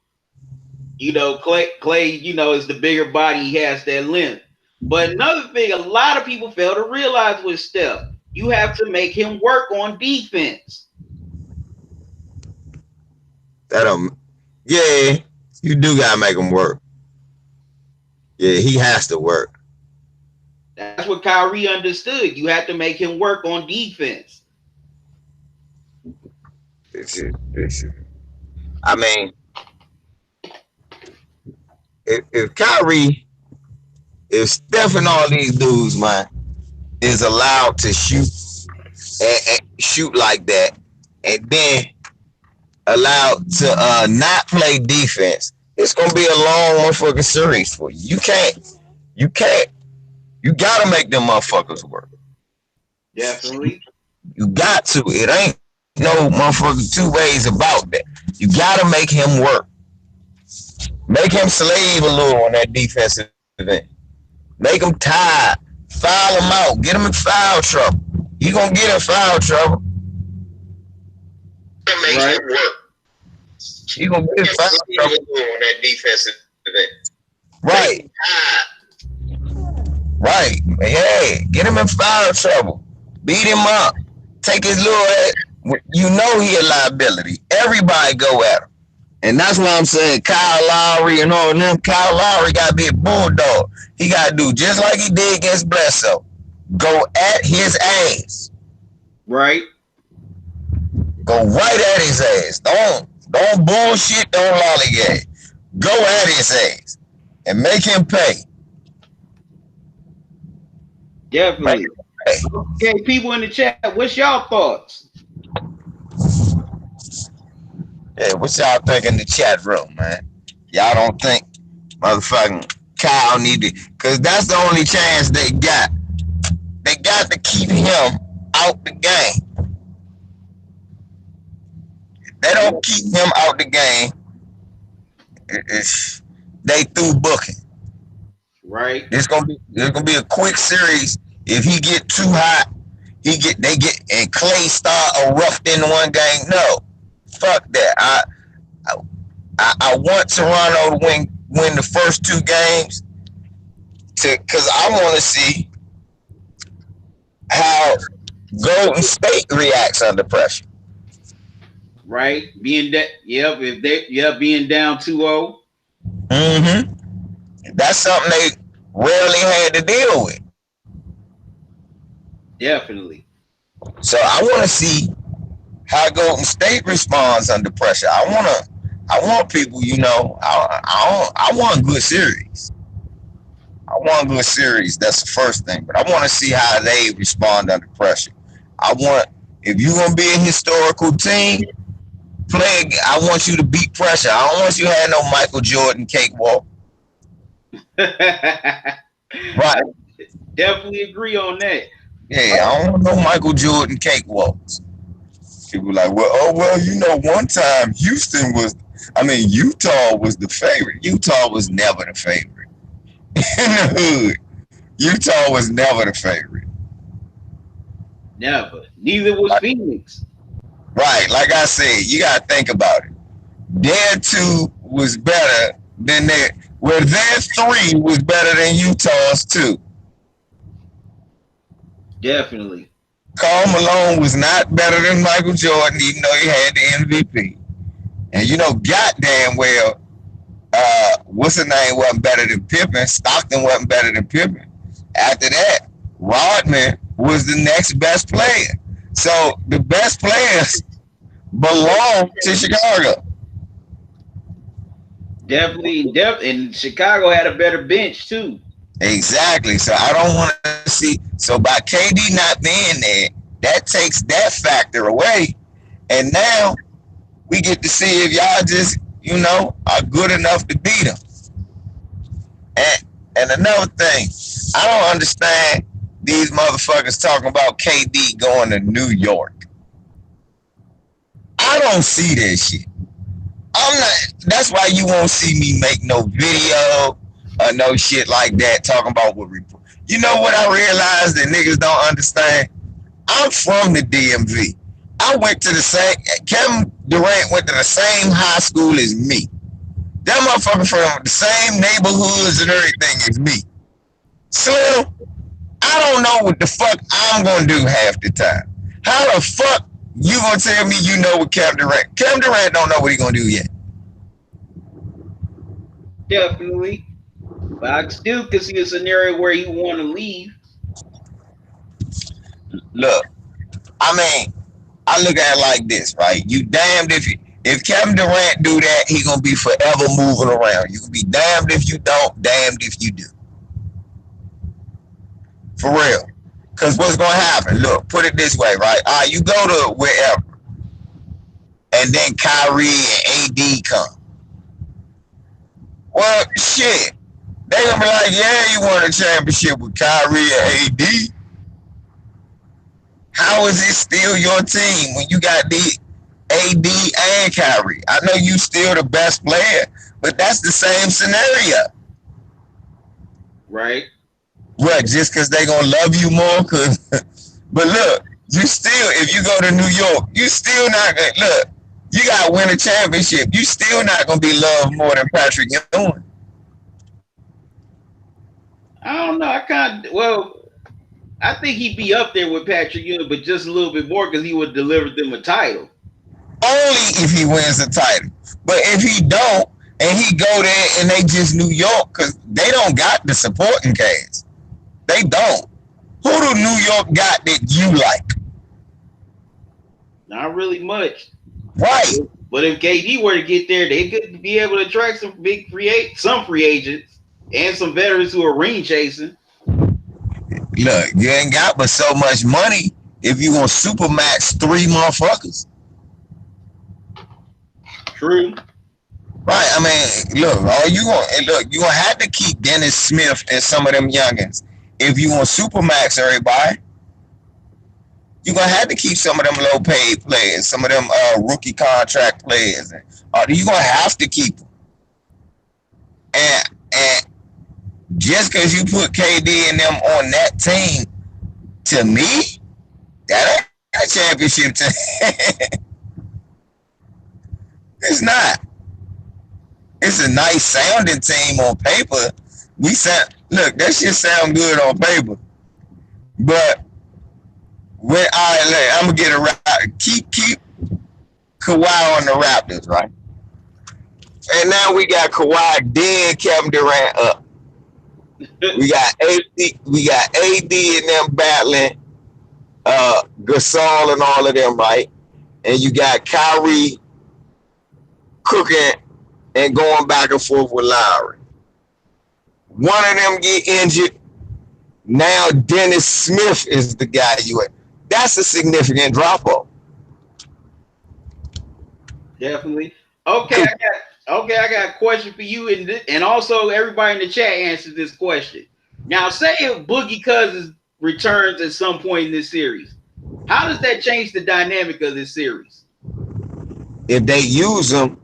Clay, is the bigger body. He has that length. But another thing, a lot of people fail to realize with Steph, you have to make him work on defense. Yeah, you do gotta make him work. Yeah, he has to work. That's what Kyrie understood. You have to make him work on defense. I mean, if Kyrie, if Steph and all these dudes, man, is allowed to shoot and shoot like that, and then allowed to not play defense, it's gonna be a long motherfucking series for you. You gotta make them motherfuckers work. Definitely. You got to. It ain't no motherfucking two ways about that. You gotta make him work. Make him slave a little on that defensive end. Make him tired. Foul him out. Get him in foul trouble. He gonna get in foul trouble. Make him work. He gonna get in foul trouble on that defensive end. Right. Right. Yeah. Get him in foul trouble. Beat him up. Take his little ass. You know he a liability. Everybody go at him. And that's why I'm saying Kyle Lowry and all of them. Kyle Lowry got to be a bulldog. He got to do just like he did against Bledsoe. Go at his ass. Right. Go right at his ass. Don't bullshit. Don't lollygag. Go at his ass and make him pay. Definitely. Okay, people in the chat, what's y'all thoughts? Hey, what y'all think in the chat room, man? Y'all don't think motherfucking Kyle need to, because that's the only chance they got. They got to keep him out the game. If they don't keep him out the game, they through booking. Right. It's gonna be a quick series. If he get too hot, and Clay start erupting one game. No, fuck that. I want Toronto to win the first two games, because I want to see how Golden State reacts under pressure. Right, being down 2-0. Mm-hmm. That's something they rarely had to deal with. Definitely. So I want to see how Golden State responds under pressure. I want people, I want a good series. I want a good series. That's the first thing. But I want to see how they respond under pressure. If you're gonna be a historical team, I want you to beat pressure. I don't want you to have no Michael Jordan cakewalk. Right. Definitely agree on that. Yeah, I don't want no Michael Jordan cakewalks. People like, one time Utah was the favorite. Utah was never the favorite. In the hood, Utah was never the favorite. Never. Neither was Phoenix. Right, like I said, you gotta think about it. Their two was better than their three was better than Utah's two. Definitely. Karl Malone was not better than Michael Jordan, even though he had the MVP. And goddamn well, what's the name wasn't better than Pippen. Stockton wasn't better than Pippen. After that, Rodman was the next best player. So the best players belong to Chicago. Definitely. And Chicago had a better bench too. Exactly. So I don't want to see. So by KD not being there, that takes that factor away. And now we get to see if y'all just, are good enough to beat them. And another thing, I don't understand these motherfuckers talking about KD going to New York. I don't see that shit. That's why you won't see me make no video or no shit like that talking about what report. You know what I realized that niggas don't understand? I'm from the DMV. Kevin Durant went to the same high school as me. That motherfucker from the same neighborhoods and everything as me. Slim, I don't know what the fuck I'm gonna do half the time. How the fuck you gonna tell me you know what Kevin Durant? Kevin Durant don't know what he gonna do yet. Definitely. But I still could see a scenario where he want to leave. Look, I look at it like this, right? You damned if Kevin Durant do that, he gonna be forever moving around. You can be damned if you don't, damned if you do. For real. Because what's gonna happen? Look, put it this way, right? All right, you go to wherever, and then Kyrie and AD come. Well, shit. They gonna be like, yeah, you won a championship with Kyrie and AD. How is it still your team when you got the AD and Kyrie? I know you still the best player, but that's the same scenario. Right. What, just because they gonna love you more? But look, you still, if you go to New York, you still not gonna, look, you gotta win a championship. You still not gonna be loved more than Patrick Ewing. I don't know. I think he'd be up there with Patrick Ewing, but just a little bit more because he would deliver them a title. Only if he wins the title. But if he don't, and he go there and they just New York, because they don't got the supporting cast. They don't. Who do New York got that you like? Not really much. Right. But if KD were to get there, they could be able to attract some free agents and some veterans who are ring chasing. Look, you ain't got but so much money if you want supermax 3 motherfuckers. True. Right. You gonna have to keep Dennis Smith and some of them youngins. If you want supermax everybody, you're gonna have to keep some of them low paid players, some of them rookie contract players. You're gonna have to keep them. And just because you put KD and them on that team, to me, that ain't a championship team. It's not. It's a nice sounding team on paper. Look, that shit sound good on paper. But I'm gonna get keep Kawhi on the Raptors, right? And now we got Kawhi then Kevin Durant up. We got AD and them battling Gasol and all of them, right? and you got Kyrie cooking and going back and forth with Lowry. One of them get injured. Now Dennis Smith is the guy you at. That's a significant drop off. Definitely. Okay, I got a question for you, and also everybody in the chat answers this question. Now, say if Boogie Cousins returns at some point in this series, how does that change the dynamic of this series? If they use them,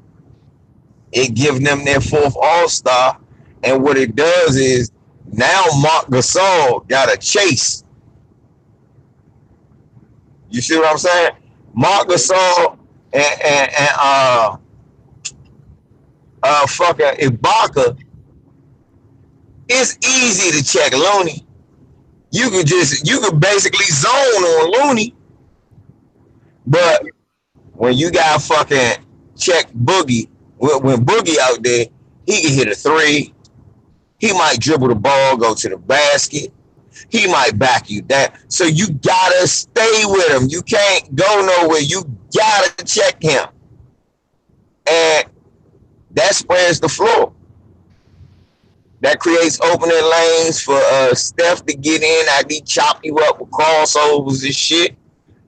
it gives them their fourth All-Star, and what it does is now Marc Gasol got a chase. You see what I'm saying? Marc Gasol and fucking Ibaka, it's easy to check Looney. You could basically zone on Looney, but when you got fucking check Boogie, when Boogie out there, he can hit a three. He might dribble the ball, go to the basket. He might back you down. So you gotta stay with him. You can't go nowhere. You gotta check him. And that spreads the floor. That creates opening lanes for Steph to get in after he chop you up with crossovers and shit.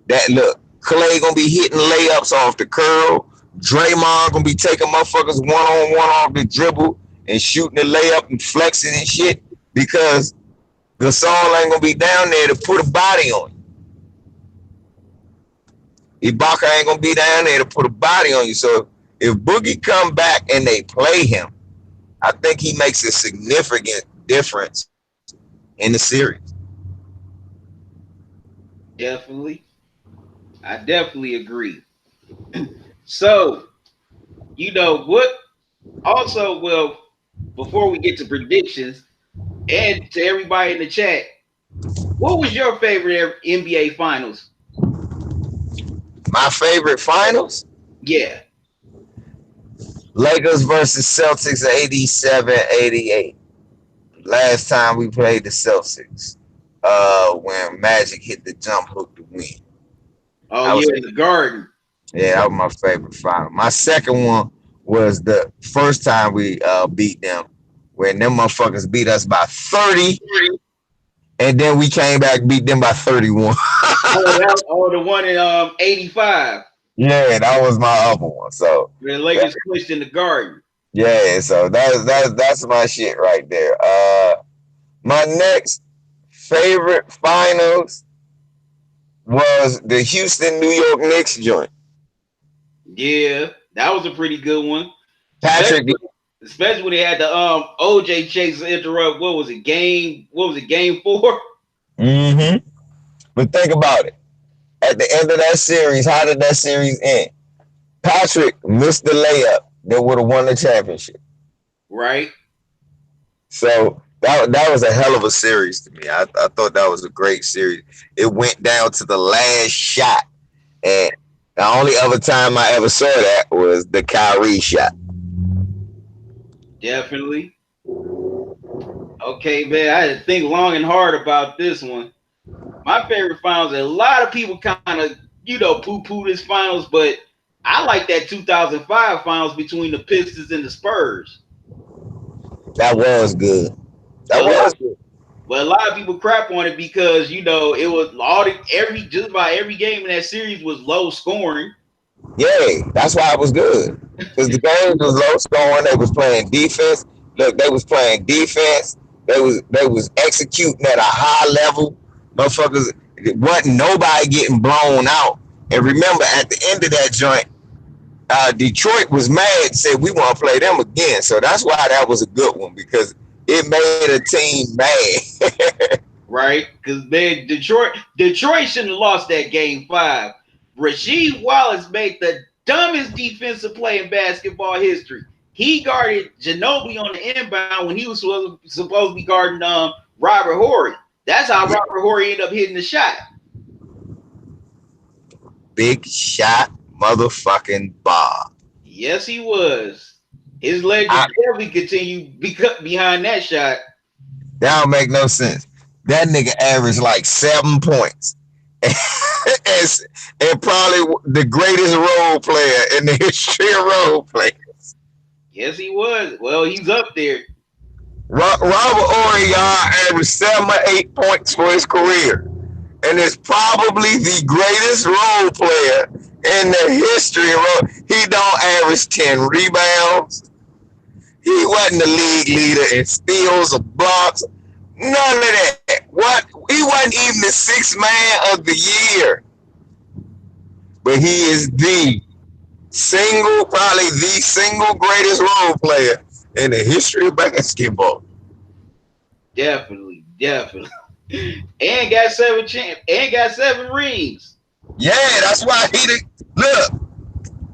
That look, Clay gonna be hitting layups off the curl. Draymond gonna be taking motherfuckers one-on-one off the dribble and shooting the layup and flexing and shit because Gasol ain't gonna be down there to put a body on you. Ibaka ain't gonna be down there to put a body on you. So if Boogie come back and they play him, I think he makes a significant difference in the series. Definitely. I definitely agree. So, you know what? Also, well, before we get to predictions, and to everybody in the chat, what was your favorite NBA Finals? My favorite finals? Yeah. Lakers versus Celtics 87-88. Last time we played the Celtics, when Magic hit the jump hook to win. Oh, yeah, in the Garden. Yeah, that was my favorite final. My second one was the first time we beat them, when them motherfuckers beat us by 30, and then we came back beat them by 31. The one in 85. Yeah, that was my other one. So the Lakers pushed in the Garden. Yeah, so that's my shit right there. My next favorite finals was the Houston New York Knicks joint. Yeah, that was a pretty good one. Patrick, especially when they had the OJ chase interrupt. What was it? Game 4? Mm-hmm. But think about it. At the end of that series, how did that series end? Patrick missed the layup that would have won the championship. Right. So that was a hell of a series to me. I thought that was a great series. It went down to the last shot. And the only other time I ever saw that was the Kyrie shot. Definitely. Okay, man. I had to think long and hard about this one. My favorite finals, a lot of people kind of, poo-poo this finals, but I like that 2005 finals between the Pistons and the Spurs. That was good. That was good. But a lot of people crap on it because, it was just about every game in that series was low scoring. Yeah, that's why it was good. Because the game was low scoring. They was playing defense. Look, they was playing defense. They was executing at a high level. Motherfuckers, wasn't nobody getting blown out. And remember, at the end of that joint, Detroit was mad, said we want to play them again. So that's why that was a good one, because it made a team mad. Right? Because Detroit shouldn't have lost that game 5. Rasheed Wallace made the dumbest defensive play in basketball history. He guarded Ginobili on the inbound when he was supposed to be guarding Robert Horry. That's how Robert Horry ended up hitting the shot. Big shot, motherfucking Bob. Yes, he was. His legend definitely continued behind that shot. That don't make no sense. That nigga averaged like 7 points and probably the greatest role player in the history of role play. Yes, he was. Well, he's up there. Robert Ory averaged 7 or 8 points for his career, and is probably the greatest role player in the history of role. He don't average 10 rebounds. He wasn't the league leader in steals or blocks. None of that. What? He wasn't even the sixth man of the year. But he is probably the single greatest role player in the history of basketball. Definitely. And got 7 rings. Yeah, that's why look.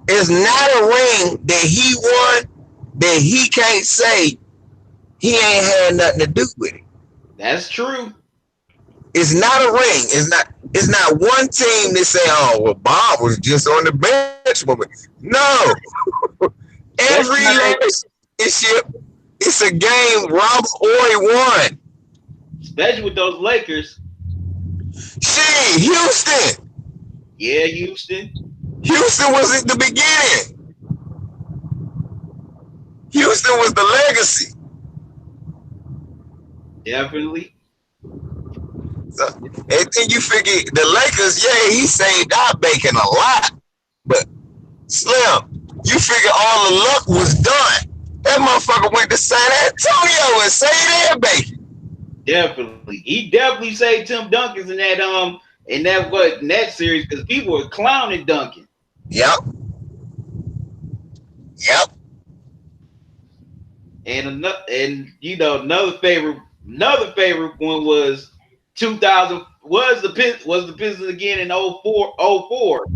It's not a ring that he won that he can't say he ain't had nothing to do with it. That's true. It's not a ring. It's not one team that say, "Oh, well, Bob was just on the bench with me." No. Every championship, it's a game Robert Ory won. Especially with those Lakers. Shit, Houston. Yeah, Houston. Houston was at the beginning. Houston was the legacy. Definitely. So, and then you figure the Lakers, yeah, he saved our bacon a lot. But Slim, you figure all the luck was done. That motherfucker went to San Antonio and saved their bacon. Definitely. He definitely saved Tim Duncan's in that series because people were clowning Duncan. Yep. And another favorite one was 2000 was the Pistons again in 04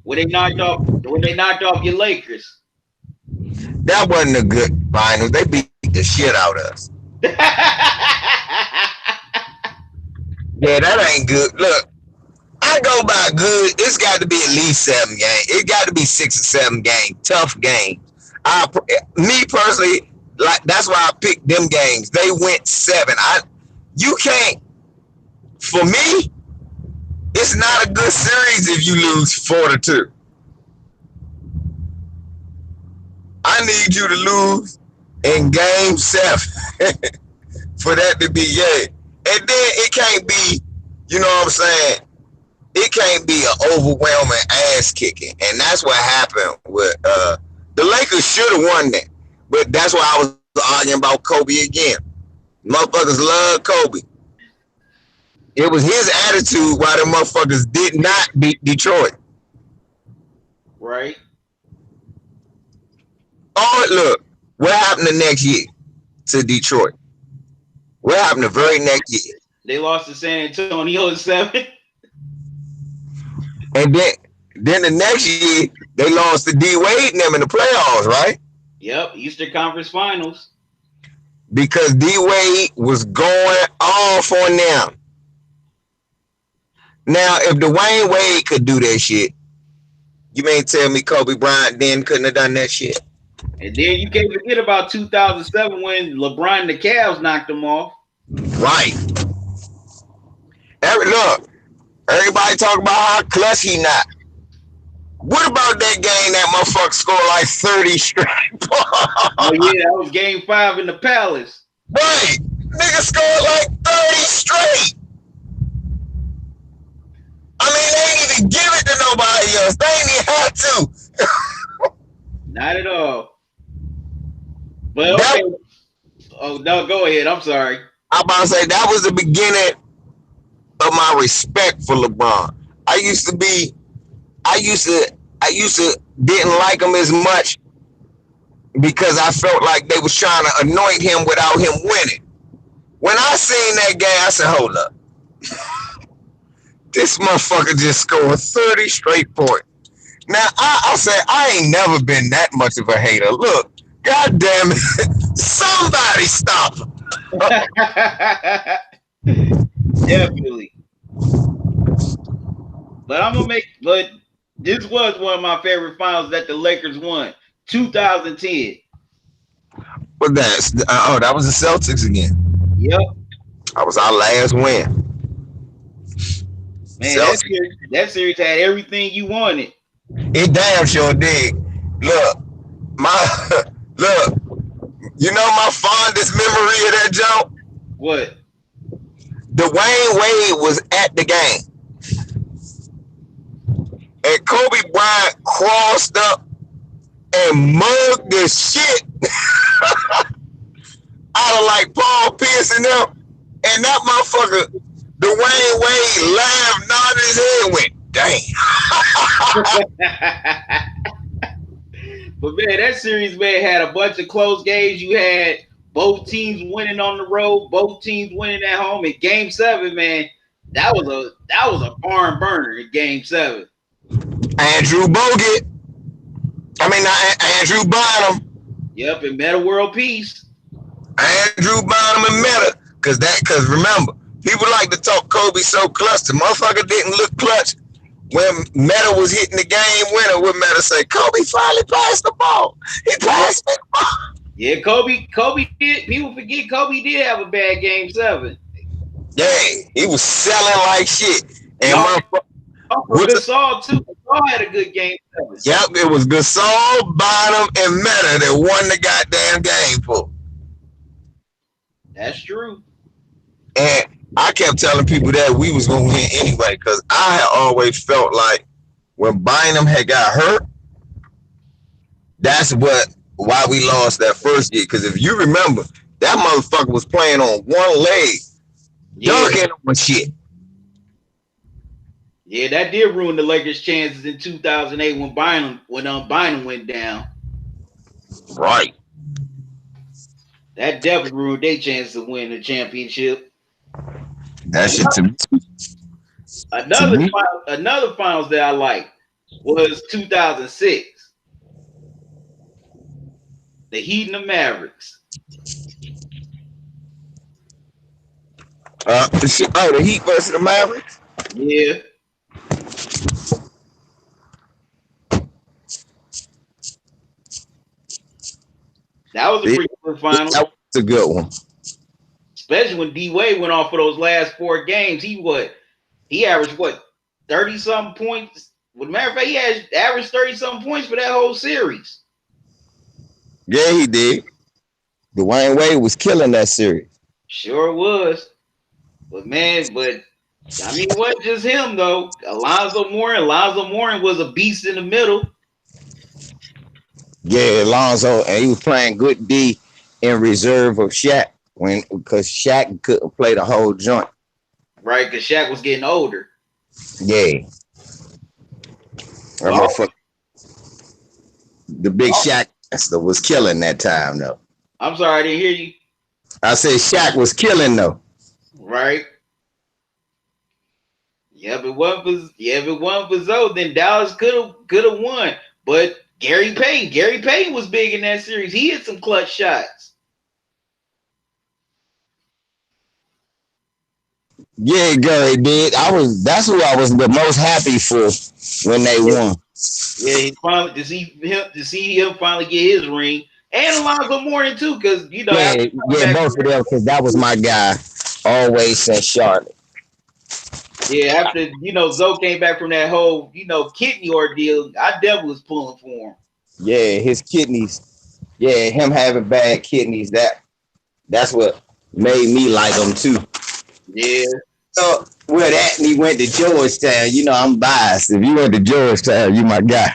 when they knocked off your Lakers. That wasn't a good final. They beat the shit out of us. Yeah, that ain't good. Look, I go by good. It's got to be at least 7 games. It got to be 6 or 7 games. Tough games. Me personally, like that's why I picked them games. They went 7. You can't. For me, it's not a good series if you lose 4-2. I need you to lose in game 7 for that to be yeah. And then it can't be, you know what I'm saying? It can't be an overwhelming ass kicking. And that's what happened with the Lakers should have won that. But that's why I was arguing about Kobe again. Motherfuckers love Kobe. It was his attitude why the motherfuckers did not beat Detroit. Right. Oh, look, what happened the next year to Detroit? What happened the very next year? They lost to San Antonio in 7. And then the next year, they lost to D Wade and them in the playoffs, right? Yep, Eastern Conference Finals. Because D Wade was going off on them. Now, if Dwayne Wade could do that shit, you may tell me Kobe Bryant then couldn't have done that shit. And then you can't forget about 2007 when LeBron and the Cavs knocked them off. Right. Look, everybody talk about how clutch he not. What about that game that motherfucker scored like 30 straight points? Oh yeah, that was game 5 in the Palace. Right. Nigga scored like 30 straight. I mean, they ain't even give it to nobody else. They ain't even have to. Not at all. But okay. Oh no, go ahead. I'm sorry. I'm about to say that was the beginning of my respect for LeBron. I used to didn't like him as much because I felt like they was trying to anoint him without him winning. When I seen that game, I said, hold up. This motherfucker just scored 30 straight points. Now, I said, I ain't never been that much of a hater. Look, God damn it. Somebody stop him. Definitely. But this was one of my favorite finals that the Lakers won. 2010. But that was the Celtics again. Yep. That was our last win. Man, that series had everything you wanted. It damn sure did. Look, my look. You know my fondest memory of that jump? What? Dwayne Wade was at the game. And Kobe Bryant crossed up and mugged the shit out of like Paul Pierce and them. And that motherfucker, Dwayne Wade, laughed, nodded his head, and went, dang. But man, that series, man, had a bunch of close games. You had both teams winning on the road, both teams winning at home. In Game 7, man, that was a barn burner in Game 7. Andrew Bogut. I mean, not Andrew Bynum. Yep, and Meta World Peace. Andrew Bynum and Meta. Cause remember, people like to talk Kobe so clutch. The motherfucker didn't look clutch when Meta was hitting the game winner. What Meta say? Kobe finally passed the ball. He passed the ball. Yeah, Kobe did. People forget Kobe did have a bad Game 7. Yeah, he was selling like shit. And Gasol too. Gasol had a good Game 7. Yep, it was Gasol, Bynum, and Meta that won the goddamn game for. That's true. And I kept telling people that we was gonna win anyway, because I had always felt like when Bynum had got hurt, that's why we lost that first year. Because if you remember, that motherfucker was playing on one leg, dunking on shit. Yeah, that did ruin the Lakers' chances in 2008 when Bynum went down. Right. That definitely ruined their chance to win the championship. That shit to me. Another finals that I liked was 2006. The Heat and the Mavericks. The Heat versus the Mavericks? Yeah. That was a pretty good final. That was a good one. Especially when D-Wade went off for those last 4 games. He averaged 30-something points. With a matter of fact, he had averaged 30-something points for that whole series. Yeah, he did. Dwayne Wade was killing that series. Sure was. But I mean, it wasn't just him though. Alonzo Mourning was a beast in the middle. Yeah, Alonzo, and he was playing good D in reserve of Shaq because Shaq couldn't play the whole joint. Right, because Shaq was getting older. Yeah. The big Shaq was killing that time though. I'm sorry, I didn't hear you. I said Shaq was killing though. Right. Yeah, if it wasn't for Zoe, then Dallas could have won. But Gary Payton was big in that series. He hit some clutch shots. Yeah, Gary did. That's who I was the most happy for when they won. Yeah, he finally to see him finally get his ring. And Alonzo Mourning too, because both of them, because that was my guy always since Charlotte. Yeah, after Zoe came back from that whole kidney ordeal, I definitely was pulling for him. Yeah, his kidneys. Yeah, him having bad kidneys. That's what made me like him too. Yeah. So that and he went to Georgetown. I'm biased. If you went to Georgetown, you my guy.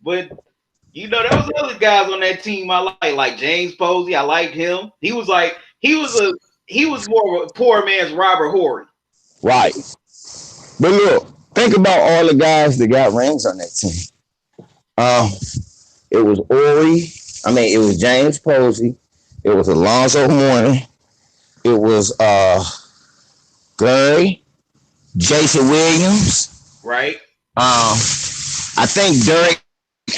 But there was other guys on that team I like James Posey. I liked him. He was more of a poor man's Robert Horry. Right. But look, think about all the guys that got rings on that team. It was it was James Posey. It was Alonzo Mourning. It was Gary, Jason Williams. Right. I think Derek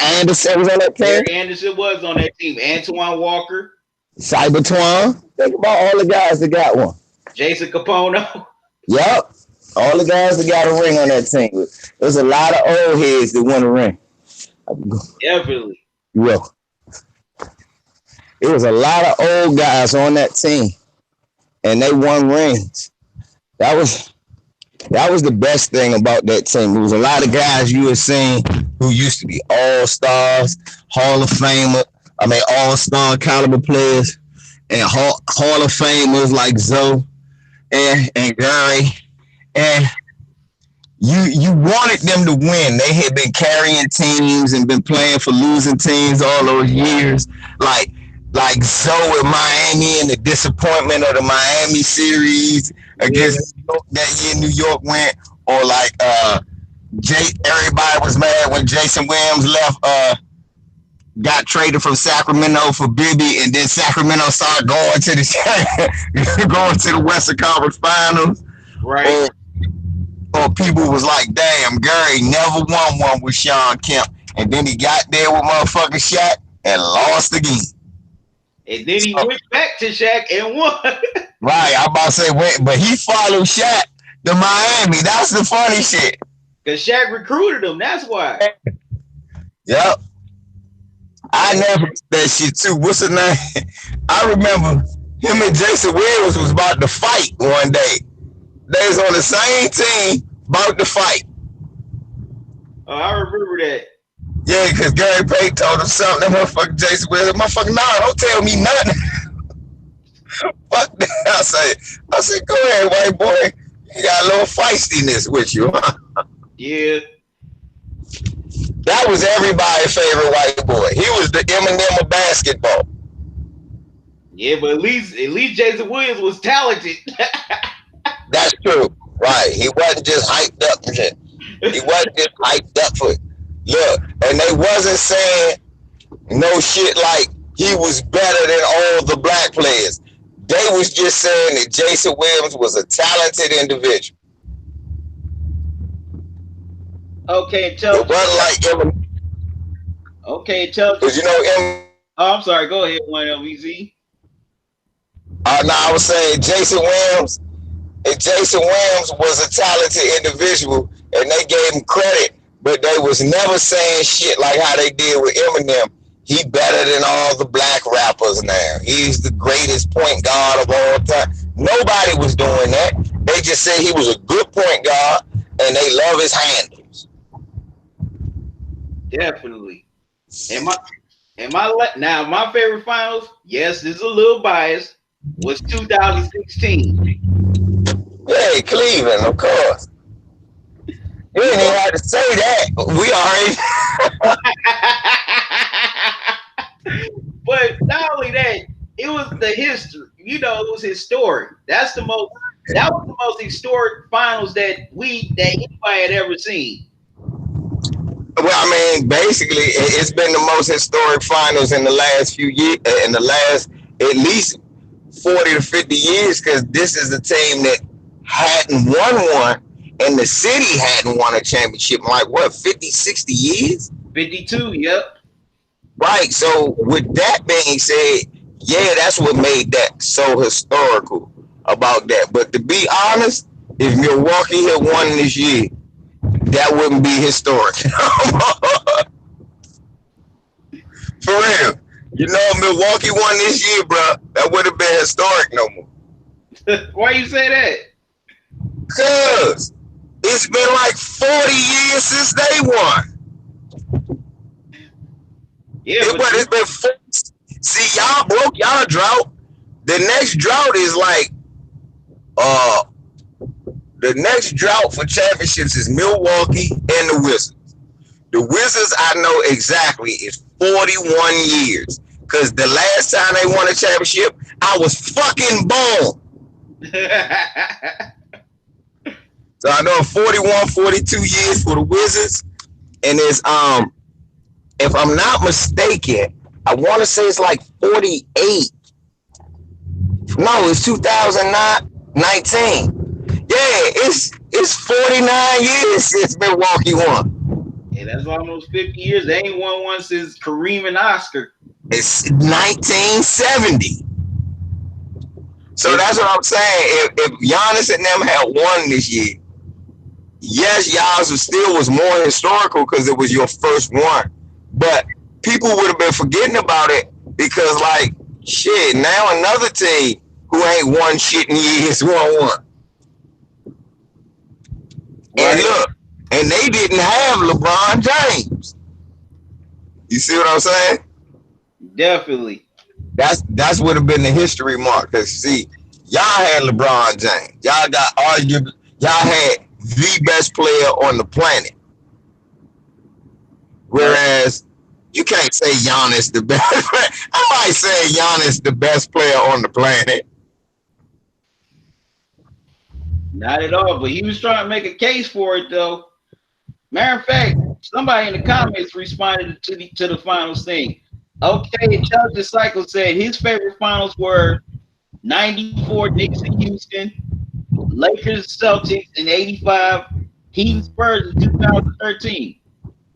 Anderson was on that team. Derek Anderson was on that team. Antoine Walker. Cybertron. Think about all the guys that got one. Jason Capono. Yep. All the guys that got a ring on that team. There's a lot of old heads that won a ring. Definitely. Yeah. It was a lot of old guys on that team. And they won rings. That was the best thing about that team. There was a lot of guys you were seeing who used to be all stars, Hall of Famer. I mean, all star caliber players, and Hall of Famers like Zoe and Gary, and you wanted them to win. They had been carrying teams and been playing for losing teams all those years, like Zoe in Miami and the disappointment of the Miami series against New York that year. New York went, or like everybody was mad when Jason Williams left. Got traded from Sacramento for Bibby, and then Sacramento started going to the Western Conference Finals. Right. Or people was like, damn, Gary never won one with Sean Kemp. And then he got there with motherfucking Shaq and lost again. And then he went back to Shaq and won. Right, I'm about to say, but he followed Shaq to Miami. That's the funny shit. Because Shaq recruited him, that's why. Yep. I never that shit too. What's the name? I remember him and Jason Williams was about to fight one day. They was on the same team about to fight. Oh, I remember that. Yeah, because Gary Payton told him something. That motherfucker Jason Williams, motherfucker, nah, don't tell me nothing. Fuck that. I said, go ahead, white boy. You got a little feistiness with you. Yeah. That was everybody's favorite white boy. He was the Eminem of basketball. Yeah, but at least Jason Williams was talented. That's true. Right. He wasn't just hyped up for shit. He wasn't just hyped up for it. Look, and they wasn't saying no shit like he was better than all the black players. They was just saying that Jason Williams was a talented individual. Okay, tell it wasn't like Eminem. Okay, tell because you know Eminem. Oh, I'm sorry. Go ahead, one LVZ. No, I was saying Jason Williams. And Jason Williams was a talented individual, and they gave him credit, but they was never saying shit like how they did with Eminem. He better than all the black rappers now. He's the greatest point guard of all time. Nobody was doing that. They just said he was a good point guard, and they love his handles. Definitely. Now my favorite finals, yes, this is a little biased, was 2016. Yeah, Cleveland, of course. You didn't even have to say that. We already. But not only that, it was the history. You know, it was historic. That was the most historic finals that anybody had ever seen. Well, I mean, basically, it's been the most historic finals in the last few years, in the last at least 40 to 50 years, because this is a team that hadn't won one, and the city hadn't won a championship in like, what, 50, 60 years? 52, yep. Right, so with that being said, yeah, that's what made that so historical about that. But to be honest, if Milwaukee had won this year, that wouldn't be historic. For real. You know, Milwaukee won this year, bro. That would have been historic no more. Why you say that? Because it's been like 40 years since they won. Yeah, it's been 40. See, y'all broke y'all drought. The next drought is like, the next drought for championships is Milwaukee and the Wizards. The Wizards, I know exactly, is 41 years. Because the last time they won a championship, I was fucking born. So I know 41, 42 years for the Wizards. And it's, if I'm not mistaken, I want to say it's like 48. No, it's 2019. Yeah, it's 49 years since Milwaukee won. Yeah, that's almost 50 years. They ain't won one since Kareem and Oscar. It's 1970. So that's what I'm saying. If Giannis and them had won this year, yes, y'all's was more historical because it was your first one. But people would have been forgetting about it because, like, shit, now another team who ain't won shit in years won one. And look, and they didn't have LeBron James. You see what I'm saying? Definitely. That's would have been the history mark. Cause see, y'all had LeBron James. Y'all got arguably y'all had the best player on the planet. Whereas you can't say Giannis the best. I might say Giannis the best player on the planet. Not at all, but he was trying to make a case for it, though. Matter of fact, somebody in the comments responded to the finals thing. Okay, Intelligent Cycle said his favorite finals were 94 Knicks in Houston, Lakers Celtics in 85, Heat and Spurs in 2013.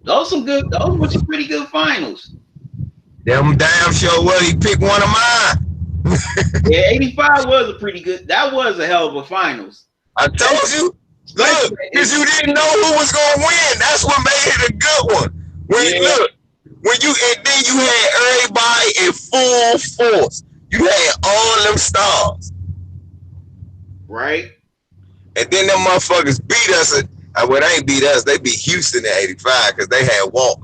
Those were some pretty good finals. Them damn sure well he picked one of mine. Yeah, 85 was a pretty good. That was a hell of a finals. I told you. Look, because you didn't know who was gonna win. That's what made it a good one. And then you had everybody in full force. You had all them stars. Right. And then them motherfuckers beat us. Well, they ain't beat us. They beat Houston in 85 because they had Walt.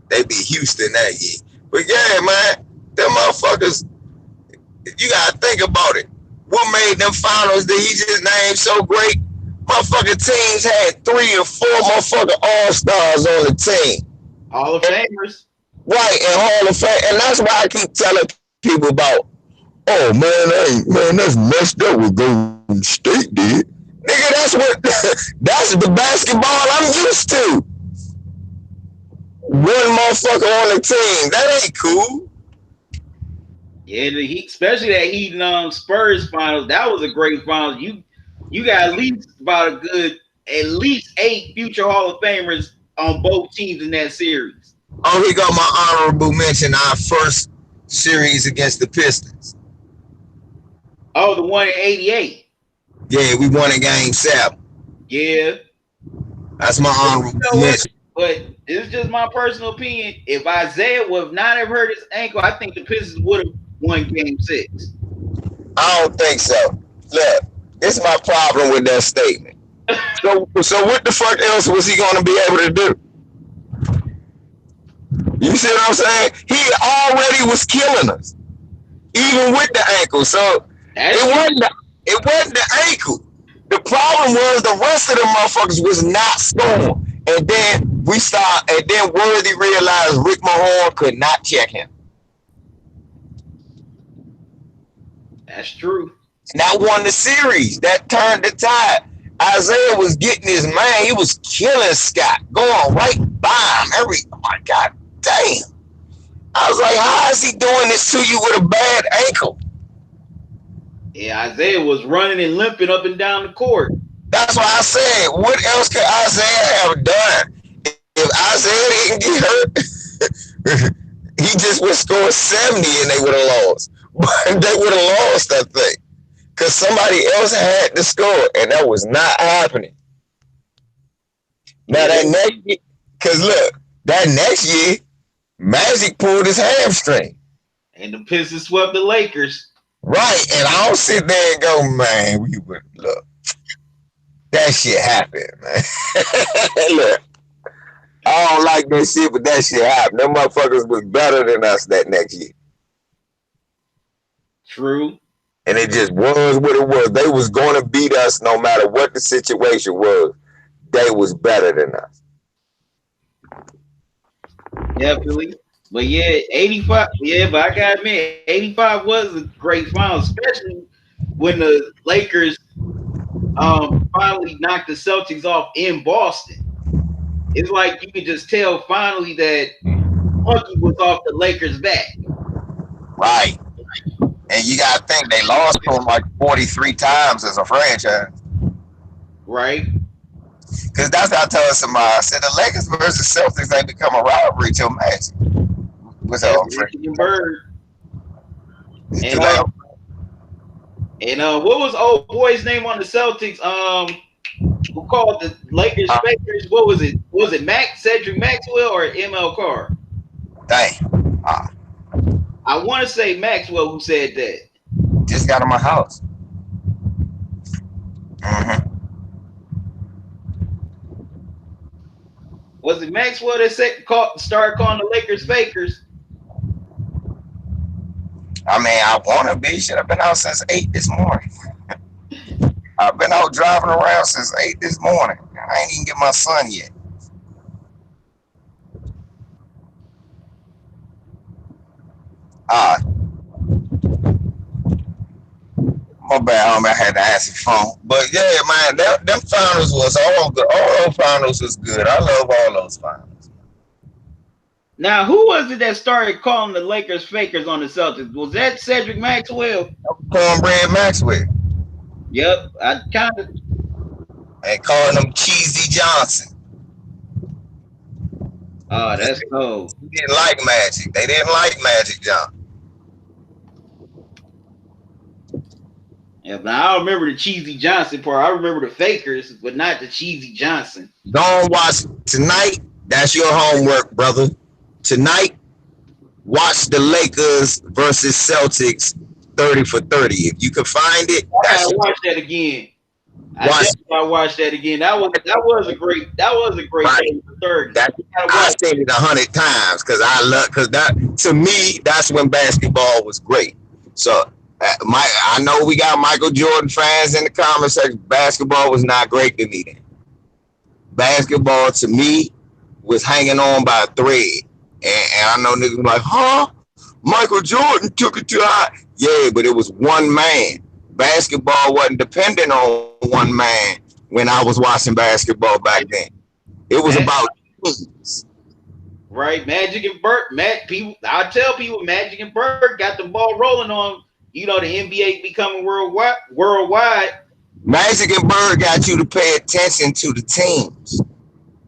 They beat Houston that year. But yeah, man, them motherfuckers, you gotta think about it. What made them finals that he just named so great? Motherfucking teams had 3 or 4 motherfucking all-stars on the team. Hall of Famers. Right, and Hall of Fame. And that's why I keep telling people about, oh man, that's messed up what Golden State did. Nigga, that's the basketball I'm used to. One motherfucker on the team. That ain't cool. Yeah, especially that Heat and Spurs finals. That was a great final. You got at least at least 8 future Hall of Famers on both teams in that series. Oh, he got my honorable mention. Our first series against the Pistons. Oh, the one in 88. Yeah, we won in Game 7. Yeah. That's my honorable mention. But it's just my personal opinion. If Isaiah would not have hurt his ankle, I think the Pistons would have won Game 6. I don't think so. Look, this is my problem with that statement. So what the fuck else was he going to be able to do? You see what I'm saying? He already was killing us, even with the ankle. So it wasn't the ankle. The problem was the rest of the motherfuckers was not scoring. And then Worthy realized Rick Mahorn could not check him. That's true. And that won the series. That turned the tide. Isaiah was getting his man. He was killing Scott, going right by him. Oh my God, damn. I was like, how is he doing this to you with a bad ankle? Yeah, Isaiah was running and limping up and down the court. That's why I said, what else could Isaiah have done? If Isaiah didn't get hurt, he just would score 70 and they would have lost. But they would have lost, I think. Because somebody else had to score, and that was not happening. Now, that next year, because look, that next year, Magic pulled his hamstring. And the Pistons swept the Lakers. Right, and I don't sit there and go, man, look, that shit happened, man. Look, I don't like that shit, but that shit happened. Them motherfuckers was better than us that next year. True. And it just was what it was. They was going to beat us no matter what the situation was. They was better than us. Definitely. But yeah, 85. Yeah, but I gotta admit, 85 was a great final, especially when the Lakers finally knocked the Celtics off in Boston. It's like you could just tell finally that monkey was off the Lakers' back. Right. And you gotta think they lost to them like 43 times as a franchise. Right. Because that's what I told somebody. I said the Lakers versus Celtics ain't become a rivalry till Magic. What's up, Bird. And what was old boy's name on the Celtics? Who called the Lakers fakers? What was it? Was it Cedric Maxwell or ML Carr? Dang. I want to say Maxwell who said that. Just got in my house. Was it Maxwell that started calling the Lakers fakers? I mean, I want to be. Shit, I've been out since 8 this morning. I've been out driving around since 8 this morning. I ain't even get my son yet. Ah, my bad, homie. I had to answer the phone. But yeah, man, them finals was all good. All those finals was good. I love all those finals. Now, who was it that started calling the Lakers fakers on the Celtics? Was that Cedric Maxwell? Cornbread Maxwell. Yep, I kind of. And calling them Cheesy Johnson. Oh, that's cold. He didn't like Magic. They didn't like Magic Johnson. Yeah, but I don't remember the Cheesy Johnson part. I remember the fakers, but not the Cheesy Johnson. Go and watch tonight. That's your homework, brother. Tonight, watch the Lakers versus Celtics 30 for 30. If you can find it, I gotta watch that again. I watched that again. That was a great right. game for 30. I've seen it 100 times because that to me that's when basketball was great. So I know we got Michael Jordan fans in the comment section. Basketball was not great to me then. Basketball to me was hanging on by a thread. And I know niggas like, huh? Michael Jordan took it too high. Yeah, but it was one man. Basketball wasn't dependent on one man when I was watching basketball back then. It was about teams. Right, Magic and Bird. I tell people Magic and Bird got the ball rolling on, the NBA becoming worldwide. Magic and Bird got you to pay attention to the teams.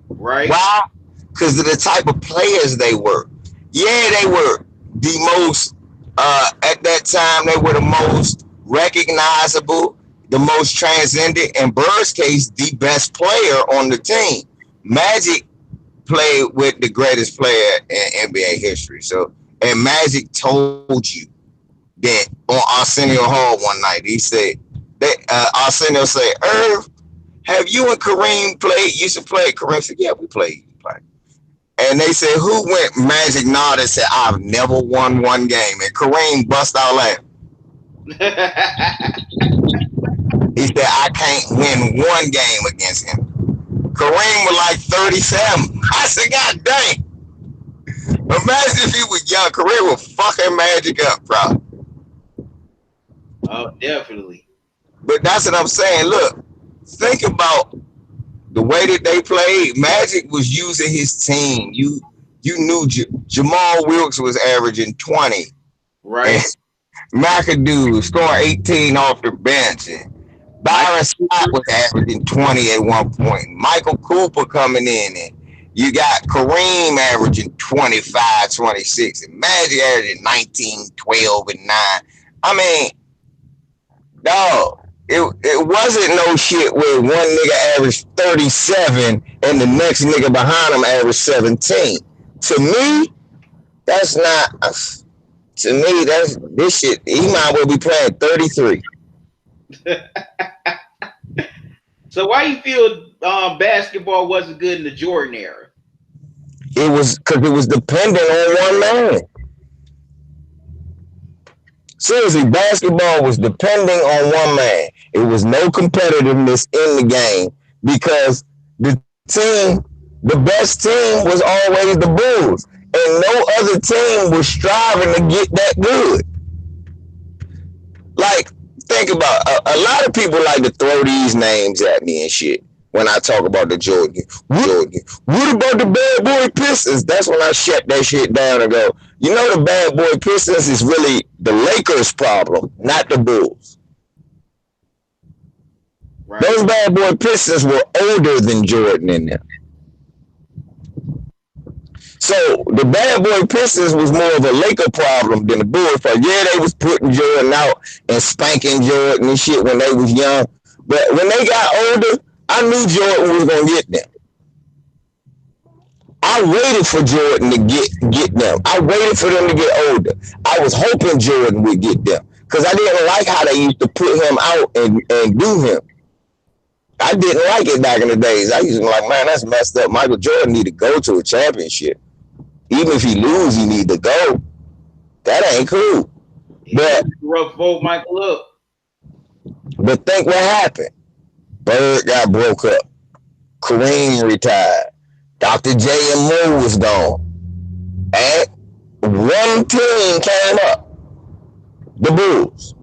Right. Why? Because of the type of players they were. Yeah, they were the most, at that time, they were the most recognizable, the most transcendent, in Bird's case, the best player on the team. Magic played with the greatest player in NBA history. So, and Magic told you that on Arsenio Hall one night, he said, Arsenio said, Irv, have you and Kareem used to play? Kareem said, yeah, we played. And they said, who went? Magic nodded and said, I've never won one game. And Kareem bust out laughing. He said, I can't win one game against him. Kareem was like 37. I said, God dang. Imagine if he was young. Kareem would fucking Magic up, bro. Oh, definitely. But that's what I'm saying. Look, think about the way that they played. Magic was using his team. You knew Jamal Wilkes was averaging 20. Right. McAdoo scoring 18 off the bench. And Byron Scott was averaging 20 at one point. Michael Cooper coming in. And you got Kareem averaging 25, 26. And Magic averaging 19, 12, and 9. I mean, dog. It wasn't no shit where one nigga averaged 37 and the next nigga behind him averaged 17. To me, that's not. To me, that's this shit. He might well be playing 33. So why you feel basketball wasn't good in the Jordan era? It was because it was dependent on one man. Seriously, basketball was depending on one man. It was no competitiveness in the game because the best team was always the Bulls. And no other team was striving to get that good. Like, think about a lot of people like to throw these names at me and shit when I talk about the Jordan. What about the Bad Boy Pistons? That's when I shut that shit down and go, the Bad Boy Pistons is really the Lakers' problem, not the Bulls. Right. Those Bad Boy Pistons were older than Jordan in them. So the Bad Boy Pistons was more of a Laker problem than the Bulls. Yeah, they was putting Jordan out and spanking Jordan and shit when they was young. But when they got older, I knew Jordan was gonna get them. I waited for Jordan to get them. I waited for them to get older. I was hoping Jordan would get them because I didn't like how they used to put him out and do him. I didn't like it back in the days. I used to be like, man, that's messed up. Michael Jordan need to go to a championship. Even if he lose, he need to go. That ain't cool. But rough vote Michael up. But think what happened. Bird got broke up. Kareem retired. Dr. J and Moore was gone. And one team came up. The Bulls.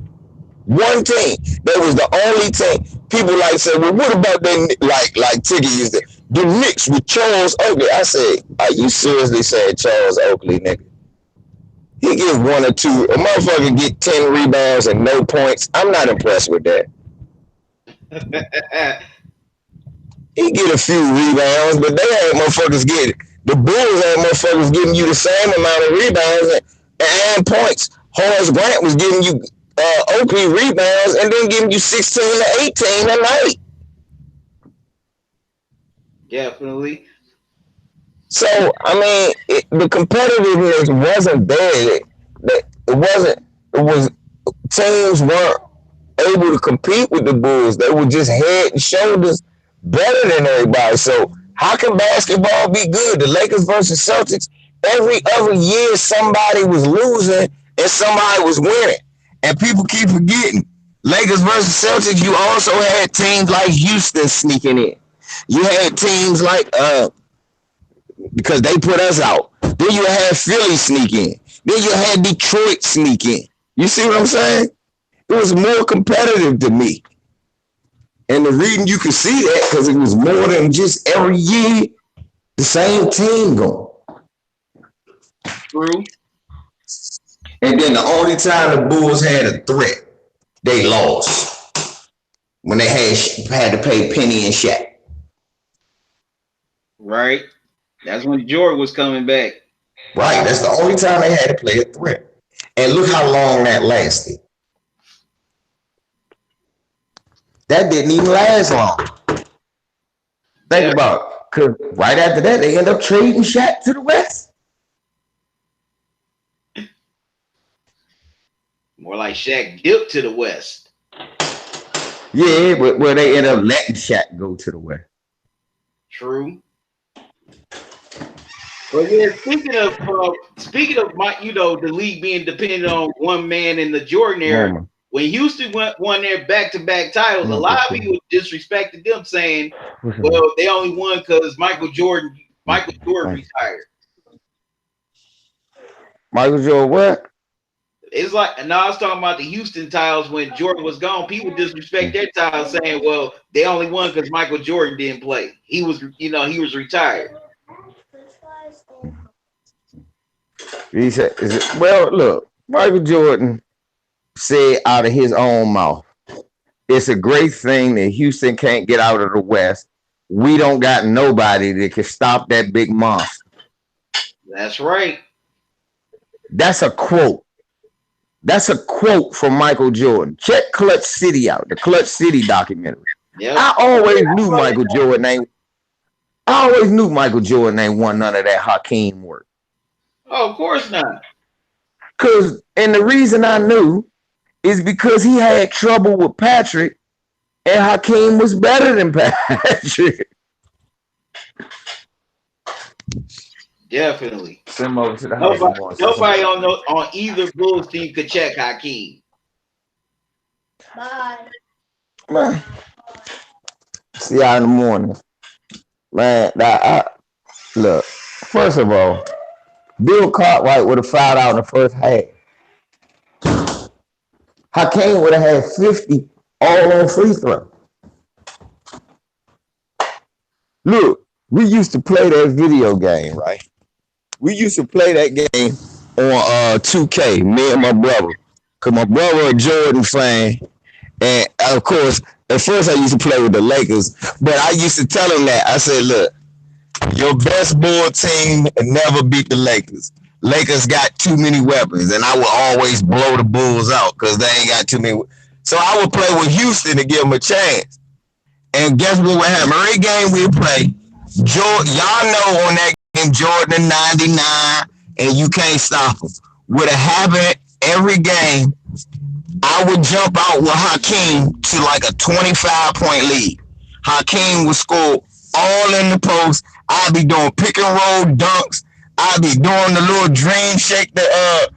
One team. That was the only team. People like said, well, what about them, like Tiggy used to, the Knicks with Charles Oakley? I said, are you seriously saying Charles Oakley, nigga? He get 1 or 2. A motherfucker get 10 rebounds and no points. I'm not impressed with that. He get a few rebounds, but they ain't motherfuckers getting. The Bulls ain't motherfuckers giving you the same amount of rebounds and points. Horace Grant was giving you Oakley rebounds and then giving you 16 to 18 a night. Definitely. So, I mean, the competitiveness wasn't there. Teams weren't able to compete with the Bulls. They were just head and shoulders better than everybody. So, how can basketball be good? The Lakers versus Celtics, every other year somebody was losing and somebody was winning. And people keep forgetting. Lakers versus Celtics, you also had teams like Houston sneaking in. You had teams like, because they put us out. Then you had Philly sneak in. Then you had Detroit sneak in. You see what I'm saying? It was more competitive to me. And the reason you could see that, because it was more than just every year the same team going. True. And then the only time the Bulls had a threat, they lost. When they had to pay Penny and Shaq. Right. That's when Jordan was coming back. Right. That's the only time they had to play a threat. And look how long that lasted. That didn't even last long. Think about it. Because right after that, they end up trading Shaq to the West. More like Shaq dipped to the West. Yeah, but where they end up letting Shaq go to the West. True. But yeah, speaking of my, the league being dependent on one man in the Jordan era, when Houston won their back-to-back titles, a lot of people disrespected them, saying, "Well, they only won because Michael Jordan retired." Michael Jordan what? It's like, now I was talking about the Houston titles when Jordan was gone. People disrespect their titles, saying, "Well, they only won because Michael Jordan didn't play. He was retired." He said, well, look, Michael Jordan said out of his own mouth, it's a great thing that Houston can't get out of the West. We don't got nobody that can stop that big monster. That's right. That's a quote. That's a quote from Michael Jordan. Check Clutch City out, the Clutch City documentary. Yep. I always knew Michael Jordan ain't won none of that Hakeem work. Oh, of course not. And the reason I knew is because he had trouble with Patrick, and Hakeem was better than Patrick. Definitely. Send him over to the house. Nobody on either Bulls team could check Hakeem. Bye. Man. See y'all in the morning. Man, look, first of all, Bill Cartwright would have fouled out in the first half. Hakeem would have had 50 all on free throw. Look, we used to play that video game, right? We used to play that game on 2K, me and my brother. Because my brother a Jordan fan. And, of course, at first I used to play with the Lakers. But I used to tell him that. I said, look, your best Bull team never beat the Lakers. Lakers got too many weapons, and I would always blow the Bulls out because they ain't got too many. So I would play with Houston to give them a chance. And guess what would happen? Every game we play, y'all know on that game, Jordan in 99, and you can't stop them. Would have happened every game. I would jump out with Hakeem to like a 25-point lead. Hakeem would score all in the post. I'd be doing pick and roll dunks. I'd be doing the little dream shake the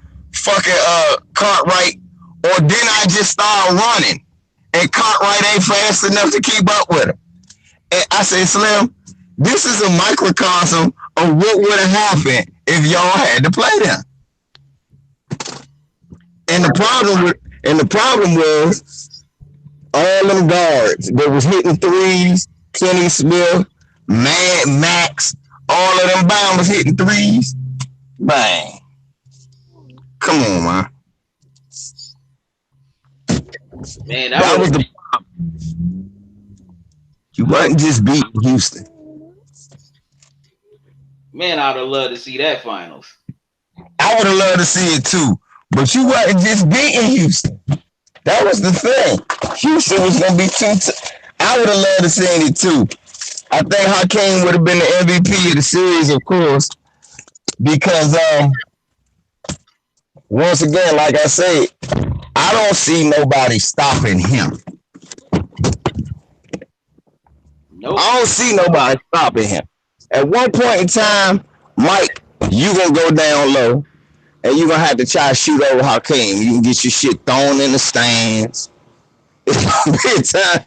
Cartwright. Or then I just start running. And Cartwright ain't fast enough to keep up with him. And I said, Slim, this is a microcosm of what would have happened if y'all had to play them. And the problem was all them guards that was hitting threes, Kenny Smith, Mad Max, all of them bombers hitting threes. Bang. Come on, man. Man, that was the problem. You wasn't just beating Houston. Man, I would have loved to see that finals. I would have loved to see it too. But you wasn't just beating Houston. That was the thing. Houston was going to be I would have loved to see it too. I think Hakeem would have been the MVP of the series, of course, because once again, like I said, I don't see nobody stopping him. Nope. I don't see nobody stopping him. At one point in time, Mike, you going to go down low, and you're going to have to try to shoot over Hakeem. You can get your shit thrown in the stands. It's going to be a time.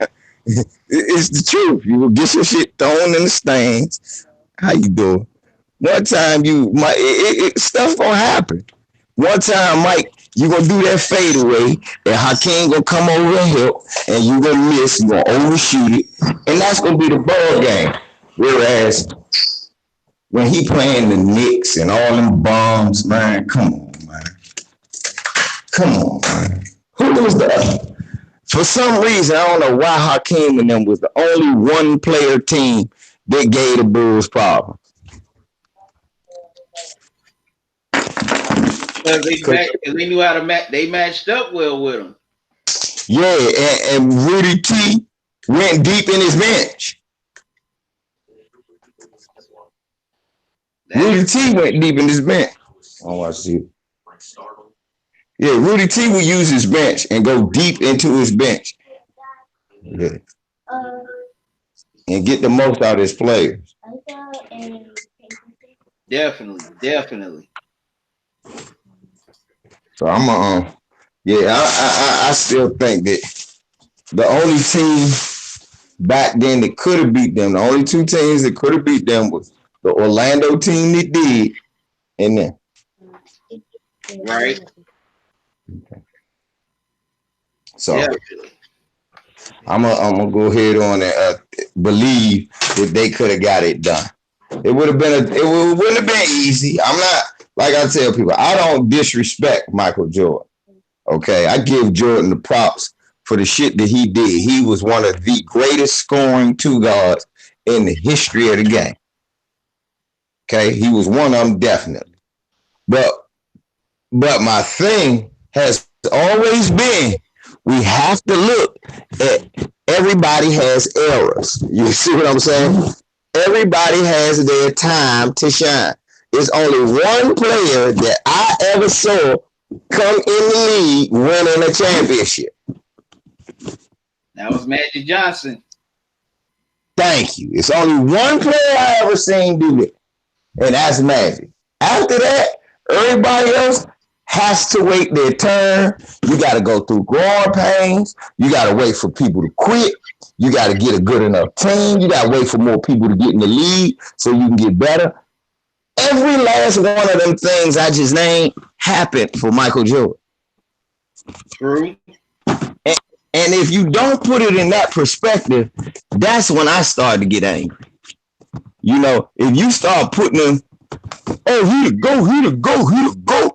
It's the truth. You will get your shit thrown in the stands. How you doing? One time stuff gonna happen. One time, Mike, you gonna do that fadeaway, and Hakeem gonna come over and help, and you gonna miss. You gonna overshoot it, and that's gonna be the ball game. Whereas when he playing the Knicks and all them bombs, man, come on, man. Who was that? For some reason, I don't know why Hakeem and them was the only one-player team that gave the Bulls problems. Because they knew how to match. They matched up well with him. Yeah, and Rudy T went deep in his bench. Rudy T went deep in his bench. Oh, I see. Yeah, Rudy T will use his bench and go deep into his bench. Yeah. And get the most out of his players. Definitely. So I still think that the only team back then that could have beat them, the only two teams that could have beat them was the Orlando team that did, and then. Right. Okay. So I'm gonna go ahead on and believe that they could have got it done. It wouldn't have been easy. I'm not, like I tell people, I don't disrespect Michael Jordan. Okay, I give Jordan the props for the shit that he did. He was one of the greatest scoring two guards in the history of the game. Okay, he was one of them definitely. But my thing has always been, we have to look at everybody has errors. You see what I'm saying? Everybody has their time to shine. There's only one player that I ever saw come in the league winning a championship. That was Magic Johnson. Thank you. It's only one player I ever seen do that, and that's Magic. After that, everybody else has to wait their turn. You got to go through growing pains. You got to wait for people to quit. You got to get a good enough team. You got to wait for more people to get in the league so you can get better. Every last one of them things I just named happened for Michael Jordan. True. And if you don't put it in that perspective, that's when I started to get angry. You know, if you start putting them, oh, he the GOAT.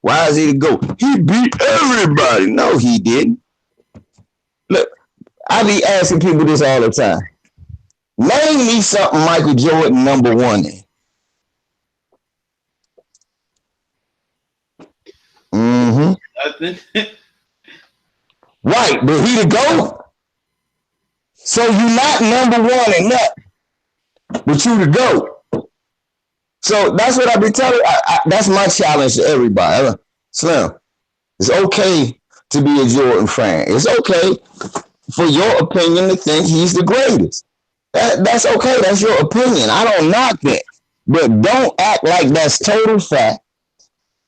Why is he the GOAT? He beat everybody. No, he didn't. Look, I be asking people this all the time. Name me something Michael Jordan number one in. Mm-hmm. Nothing. Right, but he the GOAT. So you not number one in nothing, but you the GOAT. So that's what I be telling. That's my challenge to everybody. Slim, it's okay to be a Jordan fan. It's okay. for your opinion to think he's the greatest. That's okay. That's your opinion. I don't knock that. But don't act like that's total fact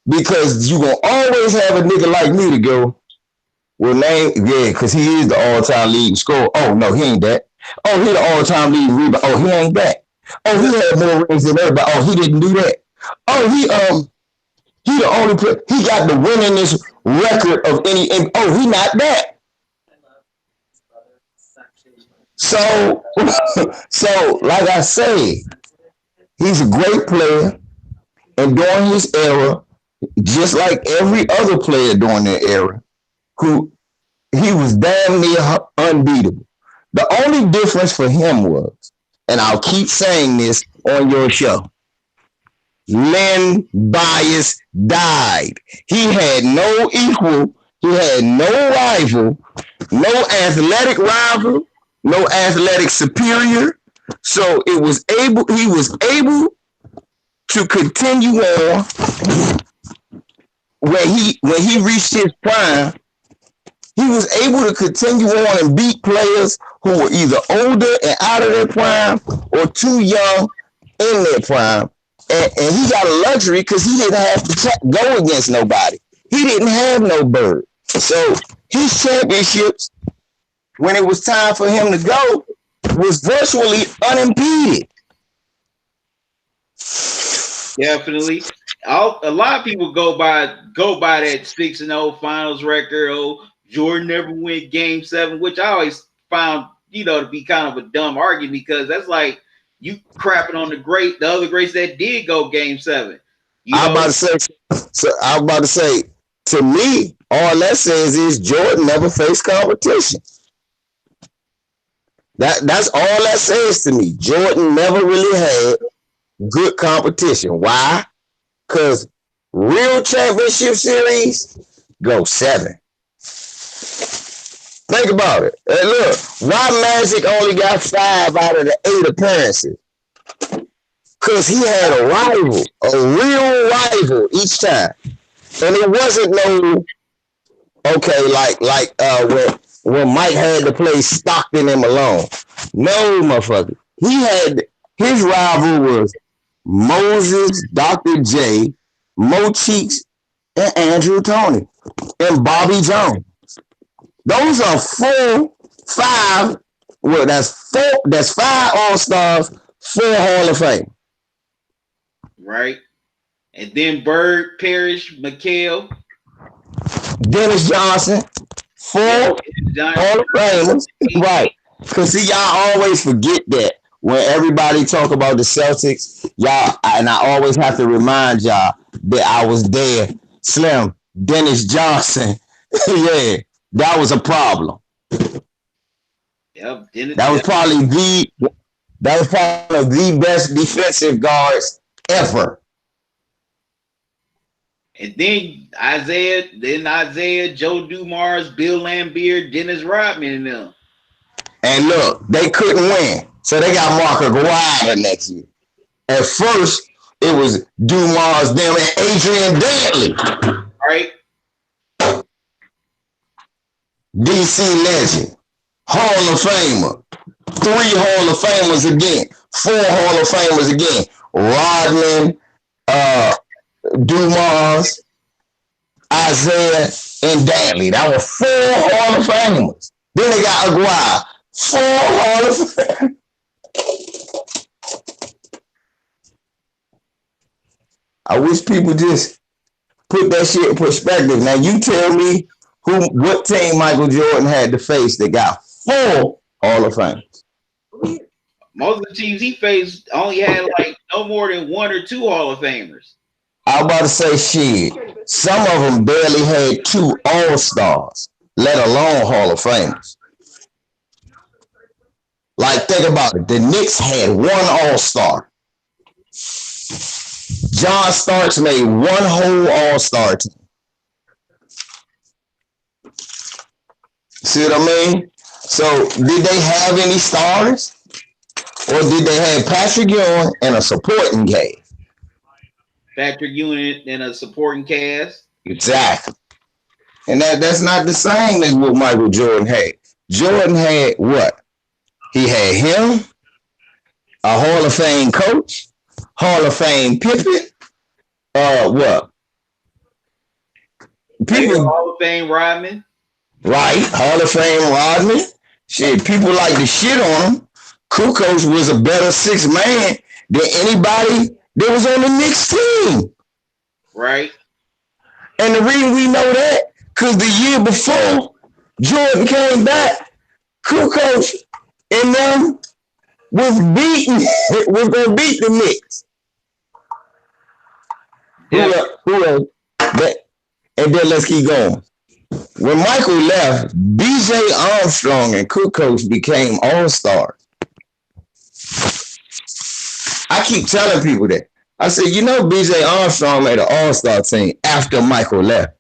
because you gonna always have a nigga like me to go, well, because he is the all-time leading scorer. Oh, no, he ain't that. Oh, he the all-time leading rebound. Oh, he ain't that. Oh, he had more rings than everybody. Oh, he didn't do that. Oh, he the only player. He got the winningest record of any. Oh, he not that. So, so like I say, he's a great player, and during his era, just like every other player during their era, who he was damn near unbeatable. The only difference for him was, and I'll keep saying this on your show, Len Bias died. He had no equal, he had no rival, no athletic rival, no athletic superior. So he was able to continue on when he reached his prime. He was able to continue on and beat players who were either older and out of their prime or too young in their prime. And he got a luxury because he didn't have to go against nobody. He didn't have no bird. So his championships, when it was time for him to go, was virtually unimpeded. Definitely. A lot of people go by that 6-0 finals record. Oh, Jordan never went Game 7, which I always found, to be kind of a dumb argument because that's like you crapping on the other greats that did go Game 7. I was about to say, to me, all that says is Jordan never faced competition. That's all that says to me. Jordan never really had good competition. Why? Because real championship series go 7. Think about it. And look, why Magic only got 5 out of the 8 appearances? Because he had a rival, a real rival each time. And it wasn't no, when Mike had to play Stockton and Malone. No, motherfucker. His rival was Moses, Dr. J, Mo Cheeks, and Andrew Toney, and Bobby Jones. Those are 5. Well, that's 5 All-Stars, 4 Hall of Fame. Right. And then Bird, Parrish, McHale, Dennis Johnson, 4 Hall of Famers. Right. Because see, y'all always forget that when everybody talk about the Celtics, y'all, and I always have to remind y'all that I was there. Slim, Dennis Johnson. Yeah, that was a problem. Yep, that was probably the best defensive guards ever. And then Isaiah, Joe Dumars, Bill Laimbeer, Dennis Rodman, and them. And look, they couldn't win, so they got Mark Aguirre next year. At first, it was Dumars, them, and Adrian Dantley. Right. DC legend, Hall of Famer, 3 Hall of Famers again, 4 Hall of Famers again. Rodman, Dumars, Isaiah, and Dantley. That was 4 Hall of Famers. Then they got Aguirre, 4 Hall of Famers. I wish people just put that shit in perspective. Now you tell me what team Michael Jordan had to face that got 4 Hall of Famers. Most of the teams he faced only had like no more than 1 or 2 Hall of Famers. I was about to say shit. Some of them barely had 2 All-Stars, let alone Hall of Famers. Like, think about it. The Knicks had 1 All-Star. John Starks made 1 whole All-Star team. See what I mean? So, did they have any stars? Or did they have Patrick Ewing and a supporting cast? Patrick Ewing and a supporting cast. Exactly. And that's not the same as what Michael Jordan had. Jordan had what? He had him, a Hall of Fame coach, Hall of Fame Pippen. What? Maybe People, Hall of Fame Rodman. right? Hall of Fame Rodman. Shit, people like to shit on him. Kukoc was a better six man than anybody that was on the Knicks team. Right. And the reason we know that, because the year before Jordan came back, Kukoc and them was going to beat the Knicks. Yeah. Who else? And then let's keep going. When Michael left, B.J. Armstrong and Kukoc became all-stars. I keep telling people that. I said, you know, B.J. Armstrong made an all-star team after Michael left,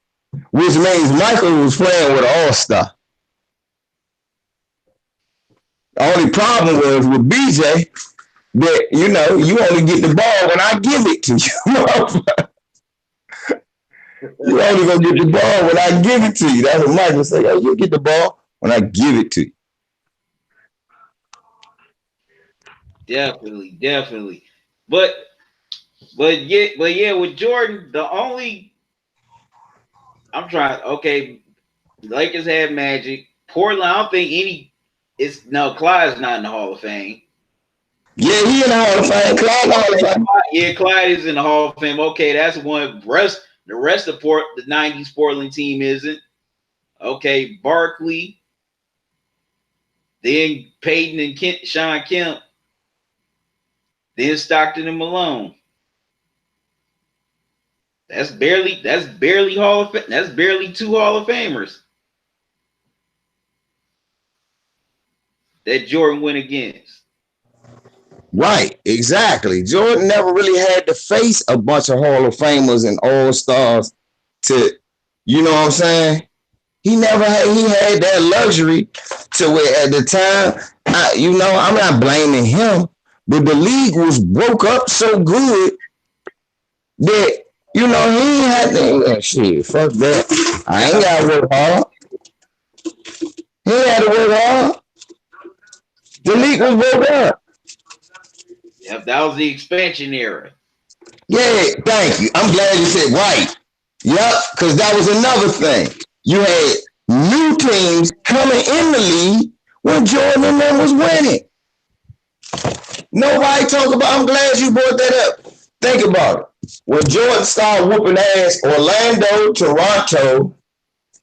which means Michael was playing with an all-star. The only problem was with B.J. that, you know, you only get the ball when I give it to you. You only gonna get the ball when I give it to you. That's what Michael say. Oh, you get the ball when I give it to you. Definitely. But yeah, with Jordan, the only I'm trying. Okay, Lakers had Magic. Portland, I don't think any. It's no Clyde's not in the Hall of Fame. Yeah, he in the Hall of Fame. Clyde Hall of Fame. Yeah, Clyde is in the Hall of Fame. Okay, that's one. The rest of the '90s Portland team isn't. Okay, Barkley. Then Peyton and Sean Kemp. Then Stockton and Malone. That's barely Hall of Fame. That's barely two Hall of Famers that Jordan went against. Right, exactly. Jordan never really had to face a bunch of Hall of Famers and All-Stars to, you know what I'm saying? He had that luxury to where at the time, I'm not blaming him, but the league was broke up so good that, you know, he ain't had to, shit, fuck that. I ain't got to work hard. He ain't had to work hard. The league was broke up. Yep, that was the expansion era. Yeah, thank you. I'm glad you said right. Yep, because that was another thing. You had new teams coming in the league when Jordan and them was winning. Nobody talk about. I'm glad you brought that up. Think about it. When Jordan started whooping ass, Orlando, Toronto,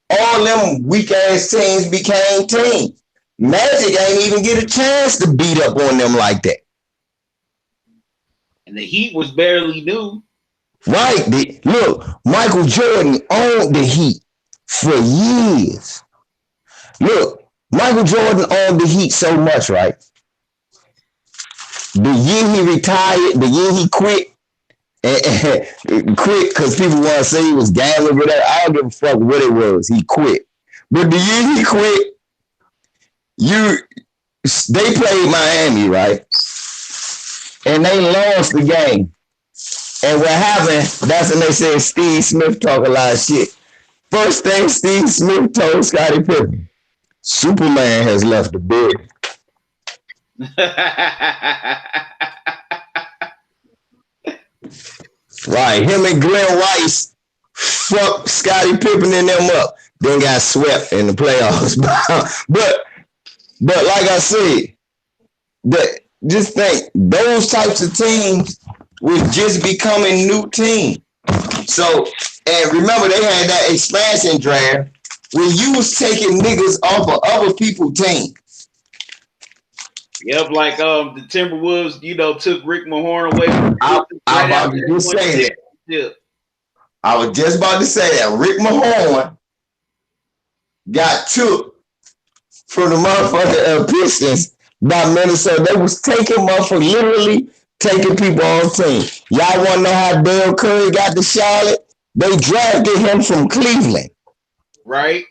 all them weak ass teams became teams. Magic ain't even get a chance to beat up on them like that. And the Heat was barely new. Right. Look, Michael Jordan owned the Heat for years. Look, Michael Jordan owned the Heat so much, right? The year he retired, the year he quit because people want to say he was gambling, whatever. I don't give a fuck what it was. He quit. But the year he quit, they played Miami, right? And they lost the game. And what happened, that's when they said Steve Smith talk a lot of shit. First thing Steve Smith told Scottie Pippen, Superman has left the building. Right, him and Glenn Rice fucked Scottie Pippen and them up. Then got swept in the playoffs. but like I said, just think, those types of teams was just becoming new teams. So, and remember they had that expansion draft when you was taking niggas off of other people's teams. Yep, like the Timberwolves, took Rick Mahorn away. I was just about to say that. Rick Mahorn got took from the motherfucking Pistons by Minnesota. They was taking literally taking people on team. Y'all want to know how Dale Curry got to Charlotte? They drafted him from Cleveland. Right.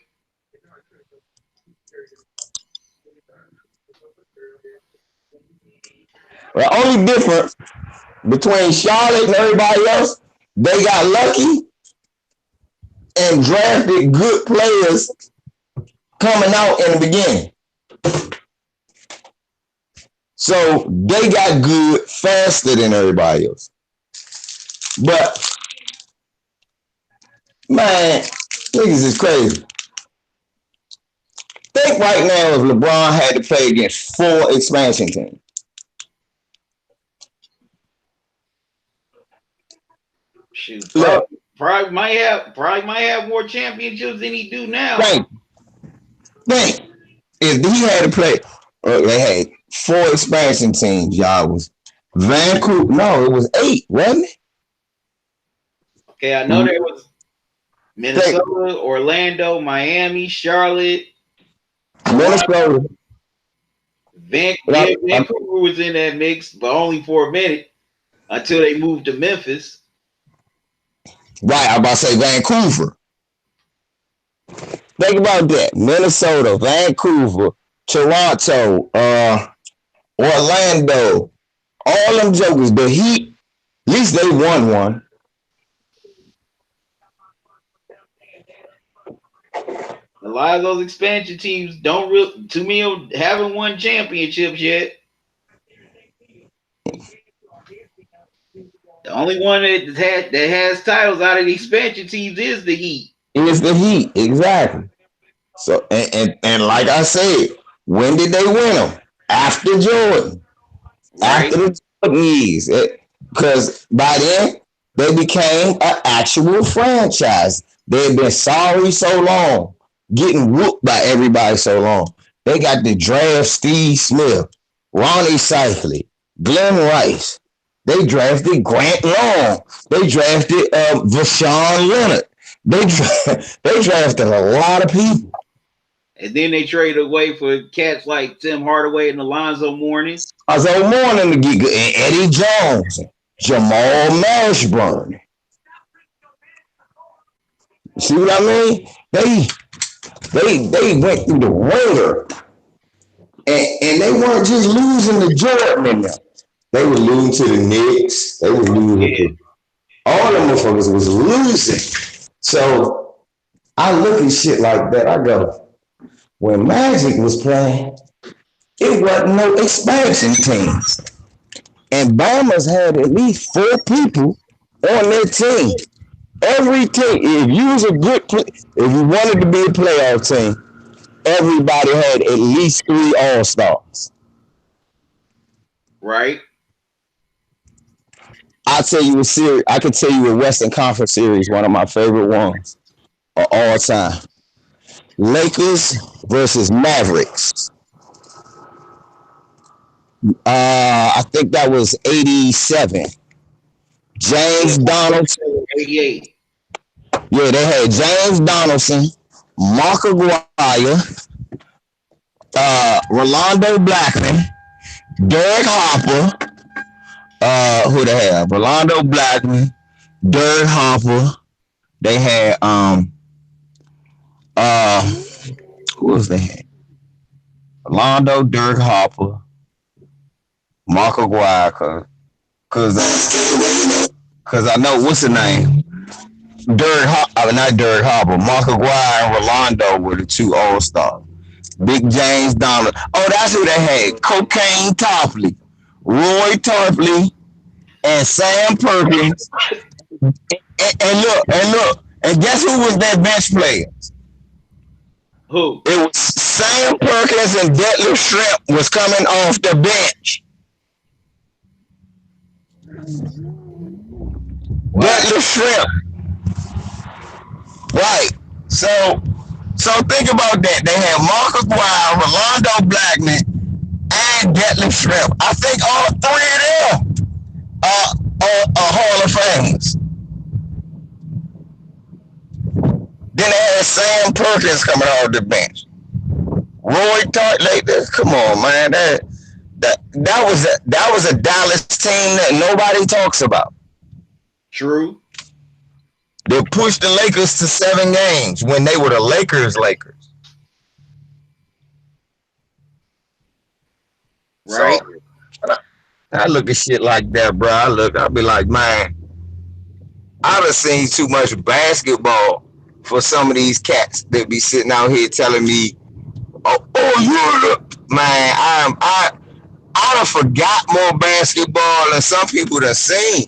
The only difference between Charlotte and everybody else, they got lucky and drafted good players coming out in the beginning. So they got good faster than everybody else. But man, niggas is crazy. Think right now if LeBron had to play against 4 expansion teams. Shoot, Look, probably might have more championships than he do now. think if he had to play, they had 4 expansion teams. Y'all was Vancouver. No, it was 8, wasn't it? Okay, I know there was Minnesota, Orlando, Miami, Charlotte, Minnesota. Vancouver was in that mix, but only for a minute until they moved to Memphis. Right, I'm about to say Vancouver. Think about that. Minnesota, Vancouver, Toronto, Orlando, all them jokers. The Heat, at least they won one. A lot of those expansion teams haven't won championships yet. The only one that has titles out of the expansion teams is the Heat. It's the Heat, exactly. So and like I said, when did they win them? After Jordan, Right. after the Jordan years, because by then they became an actual franchise. They had been sorry so long, getting whooped by everybody so long. They got to draft Steve Smith, Ronnie Cycli, Glenn Rice. They drafted Grant Long. They drafted Vashawn Leonard. They drafted a lot of people. And then they traded away for cats like Tim Hardaway and Alonzo Mourning. Alonzo Mourning to get good. And Eddie Jones, Jamal Mashburn. See what I mean? They went through the ringer. And they weren't just losing to Jordan in there. They were losing to the Knicks. They were losing to all them motherfuckers was losing. So I look at shit like that. I go, when Magic was playing, it wasn't no expansion teams. And Bombers had at least 4 people on their team. Every team, if you was a good if you wanted to be a playoff team, everybody had at least 3 All-Stars. Right. I'll tell you a series. I can tell you a Western Conference series, one of my favorite ones of all time. Lakers versus Mavericks. I think that was 87. James Donaldson. 88. Yeah, they had James Donaldson, Mark Aguirre, Rolando Blackman, Derek Harper. Who they have? Rolando Blackman, Derek Harper. They had who was they? Rolando, Derek Harper, Mark Aguirre, cause I know what's the name. Not Derek Harper. Mark Aguirre and Rolando were the 2 All-Stars. Big James Donald. Oh, that's who they had. Cocaine Topley, Roy Tarpley, and Sam Perkins. And look. And guess who was their bench players? Who? It was Sam Perkins and Detlef Shrimp was coming off the bench. Wow. Detlef Shrimp. Right. So think about that. They had Mark Aguirre, Rolando Blackman, and Detlef Shrimp. I think all 3 of them are Hall of Famers. Then they had Sam Perkins coming off the bench. Roy Tarpley, come on, man. That was a Dallas team that nobody talks about. True. They pushed the Lakers to 7 games when they were the Lakers. Right. So, I look at shit like that, bro. I'll be like, man, I done seen too much basketball for some of these cats that be sitting out here telling me, oh, Man, I done forgot more basketball than some people done seen.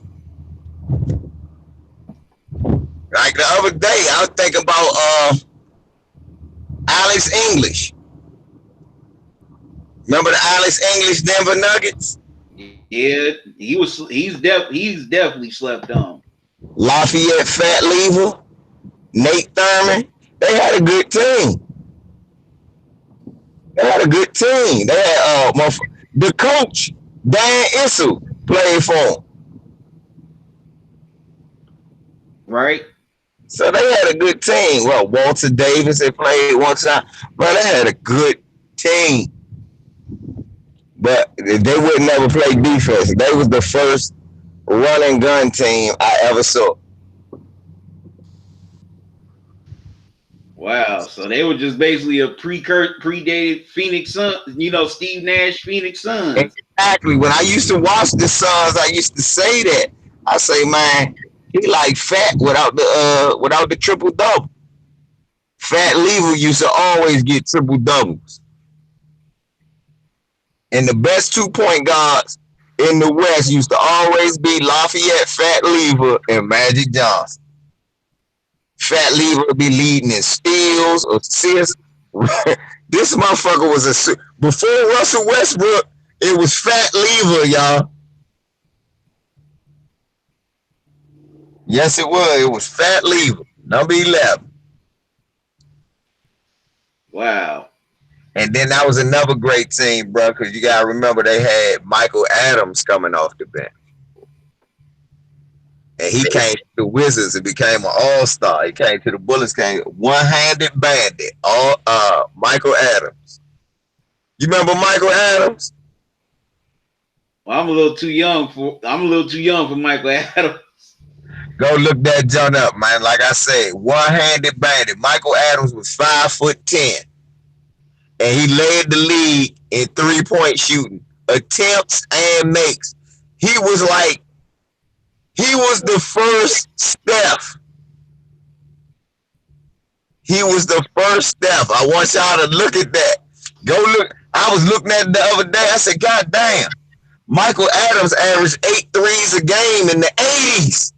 Like the other day, I was thinking about Alex English. Remember the Alex English Denver Nuggets? Yeah, he's definitely slept on. Lafayette Fat Lever, Nate Thurman. They had a good team. They had a good team. They had the coach Dan Issel played for them. Right? So they had a good team. Well, Walter Davis, they played one time. But they had a good team. But they would never play defense. They was the first run and gun team I ever saw. Wow. So they were just basically a predated Phoenix Suns, Steve Nash Phoenix Suns. Exactly. When I used to watch the Suns, I used to say that. I say, man, he like Fat without the triple double. Fat Lever used to always get triple doubles. And the best 2-point guards in the West used to always be Lafayette, Fat Lever, and Magic Johnson. Fat Lever would be leading in steals, assists. This motherfucker was before Russell Westbrook, it was Fat Lever, y'all. Yes, it was. It was Fat Lever, number 11. Wow. And then that was another great team, bro, because you got to remember they had Michael Adams coming off the bench. And he came to the Wizards and became an all-star. He came to the Bullets, came one-handed bandit. Michael Adams. You remember Michael Adams? Well, I'm a little too young for Michael Adams. Go look that John up, man. Like I said, one-handed bandit. Michael Adams was 5'10". And he led the league in 3-point shooting, attempts and makes. He was the first Steph. He was the first Steph. I want y'all to look at that. Go look. I was looking at it the other day. I said, God damn. Michael Adams averaged 8 threes a game in the 80s.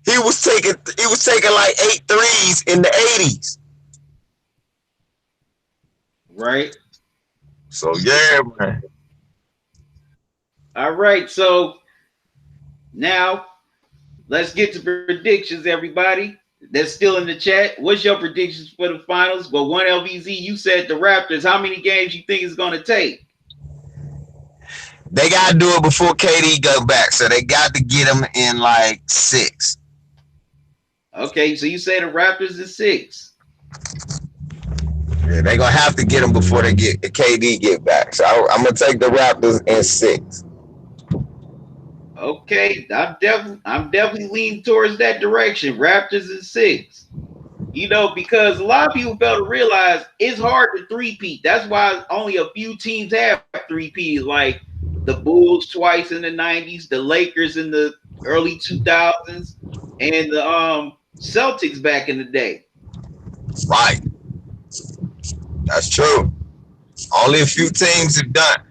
He was taking like 8 threes in the 80s. Right. So yeah, man. All right. So now let's get to predictions, everybody. That's still in the chat. What's your predictions for the finals? Well, one LVZ, you said the Raptors. How many games you think it's going to take? They got to do it before KD go back. So they got to get him in like 6. Okay. So you say the Raptors in 6. Yeah, they're going to have to get him before they get KD get back. So I'm going to take the Raptors in 6. Okay. I'm definitely leaning towards that direction. Raptors in 6. Because a lot of people fail to realize it's hard to three-peat. That's why only a few teams have three-peat, like the Bulls twice in the 90s, the Lakers in the early 2000s, and the Celtics back in the day. Right. That's true. Only a few teams have done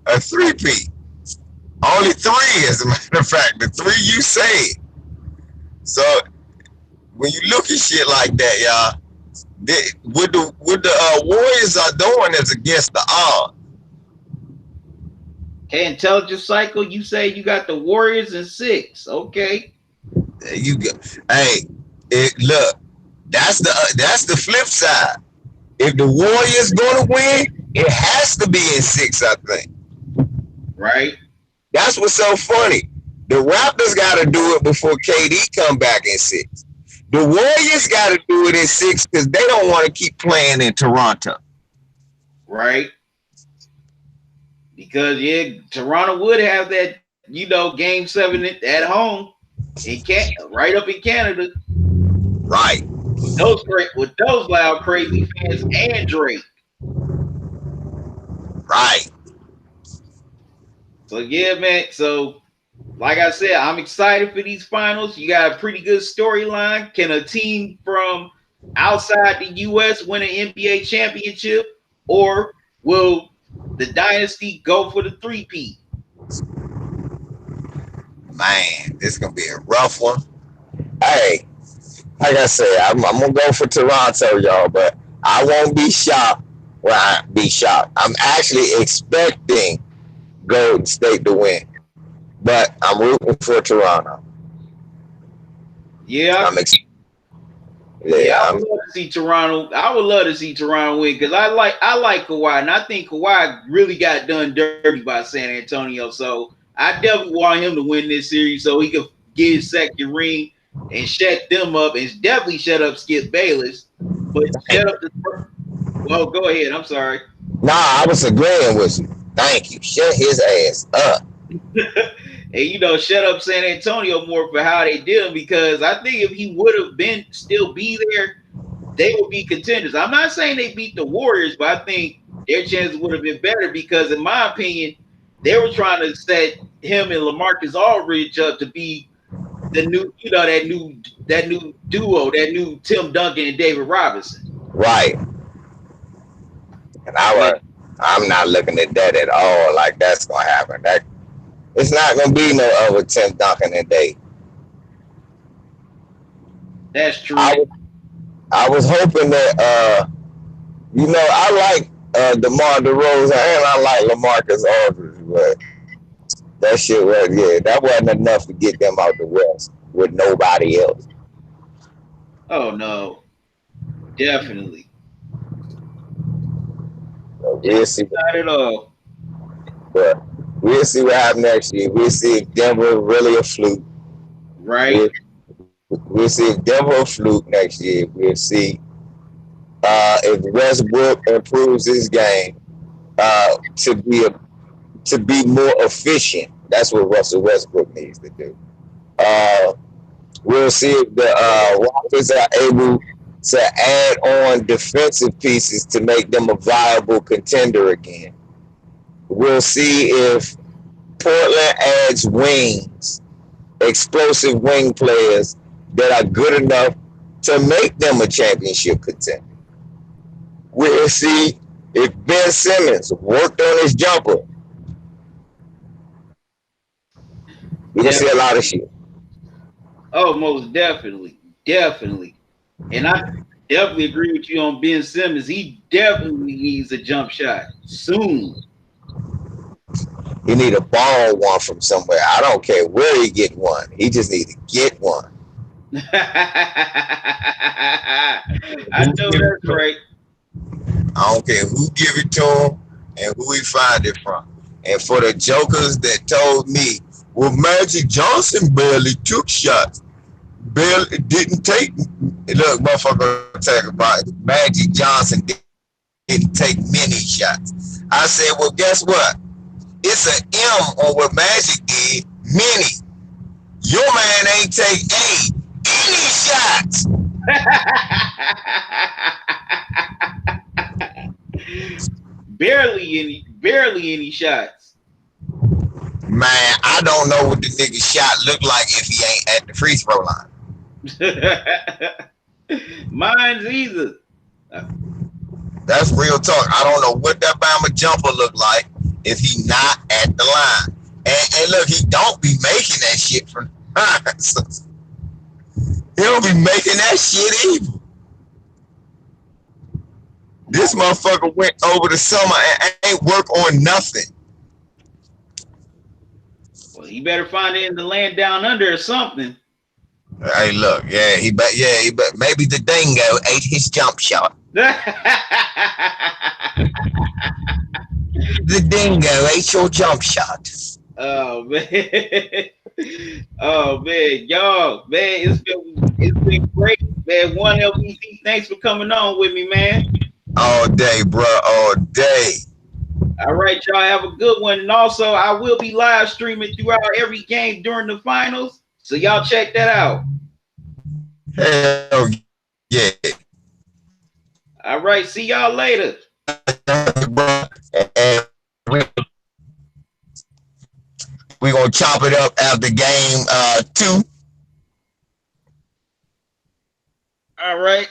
a three-peat. Only 3, as a matter of fact. The 3 you said. So when you look at shit like that, y'all, what the Warriors are doing is against the odds. Okay, intelligence cycle. You say you got the Warriors in 6. Okay. There you go. Hey, look. That's the flip side. If the Warriors going to win, it has to be in 6, I think. Right. That's what's so funny. The Raptors got to do it before KD come back in 6. The Warriors got to do it in 6 because they don't want to keep playing in Toronto. Right. Because, Toronto would have that, Game 7 at home right up in Canada. Right. With those loud, crazy fans and Drake. Right. So, man. So, like I said, I'm excited for these finals. You got a pretty good storyline. Can a team from outside the U.S. win an NBA championship, or will the dynasty go for the three-peat? Man, this is gonna be a rough one. Hey, like I said, I'm gonna go for Toronto, y'all, but I won't be shocked. Well, I be shocked. I'm actually expecting Golden State to win, but I'm rooting for Toronto. Yeah, I'm ex- yeah, yeah, I would love to see Toronto. I would love to see Toronto win because I like Kawhi, and I think Kawhi really got done dirty by San Antonio. So I definitely want him to win this series so he could get his second ring and shut them up, and definitely shut up Skip Bayless. But shut up the. Well, go ahead. I'm sorry. nah, I was agreeing with you. Thank you. Shut his ass up. And shut up San Antonio more for how they did him, because I think if he would have been still be there, they would be contenders. I'm not saying they beat the Warriors, but I think their chances would have been better because, in my opinion, they were trying to set him and LaMarcus Aldridge up to be the new, that new duo, that new Tim Duncan and David Robinson. Right. And But I'm not looking at that at all. Like that's gonna happen. That it's not gonna be no other Tim Duncan and Dave. that's true. I was I was hoping that I like DeMar DeRozan and I like LaMarcus Aldridge, but that shit was that wasn't enough to get them out the West with nobody else. Oh no, definitely. So we'll see, Not at all. but we'll see what happens next year. We'll see if Denver really a fluke. Right? We'll, we'll see if Denver a fluke next year. We'll see if Westbrook improves his game to be more efficient. That's what Russell Westbrook needs to do. Uh, we'll see if the Rockets are able to add on defensive pieces to make them a viable contender again. We'll see if Portland adds wings, explosive wing players that are good enough to make them a championship contender. We'll see if Ben Simmons worked on his jumper. We're gonna see a lot of shit. Oh, most definitely. Definitely. And I definitely agree with you on Ben Simmons. He definitely needs a jump shot soon. He need a borrow one from somewhere. I don't care where he get one. He just need to get one. I know that's right. I don't care who give it to him and who he find it from. And for the jokers that told me, well, Magic Johnson barely took shots. Barely didn't take. Look, motherfucker, talk about it. Magic Johnson didn't take many shots. I said, well, guess what? It's an M on what Magic did. Many. Your man ain't take any shots. barely any shots. Man, I don't know what the nigga shot look like if he ain't at the free throw line. Mine's either. That's real talk. I don't know what that Bama jumper look like if he not at the line. And look, he don't be making that shit from he don't be making that shit either. This motherfucker went over the summer and ain't work on nothing. Well, he better find it in the land down under or something. Hey, look, he bet maybe the dingo ate his jump shot. The dingo ate your jump shot. Oh man. Oh man, y'all, man, it's been great, man. One LBC, thanks for coming on with me, man. All day, bro, all day. All right, y'all have a good one. And also, I will be live streaming throughout every game during the finals. So y'all check that out. Hell yeah. All right, see y'all later. We're gonna chop it up after game 2. All right.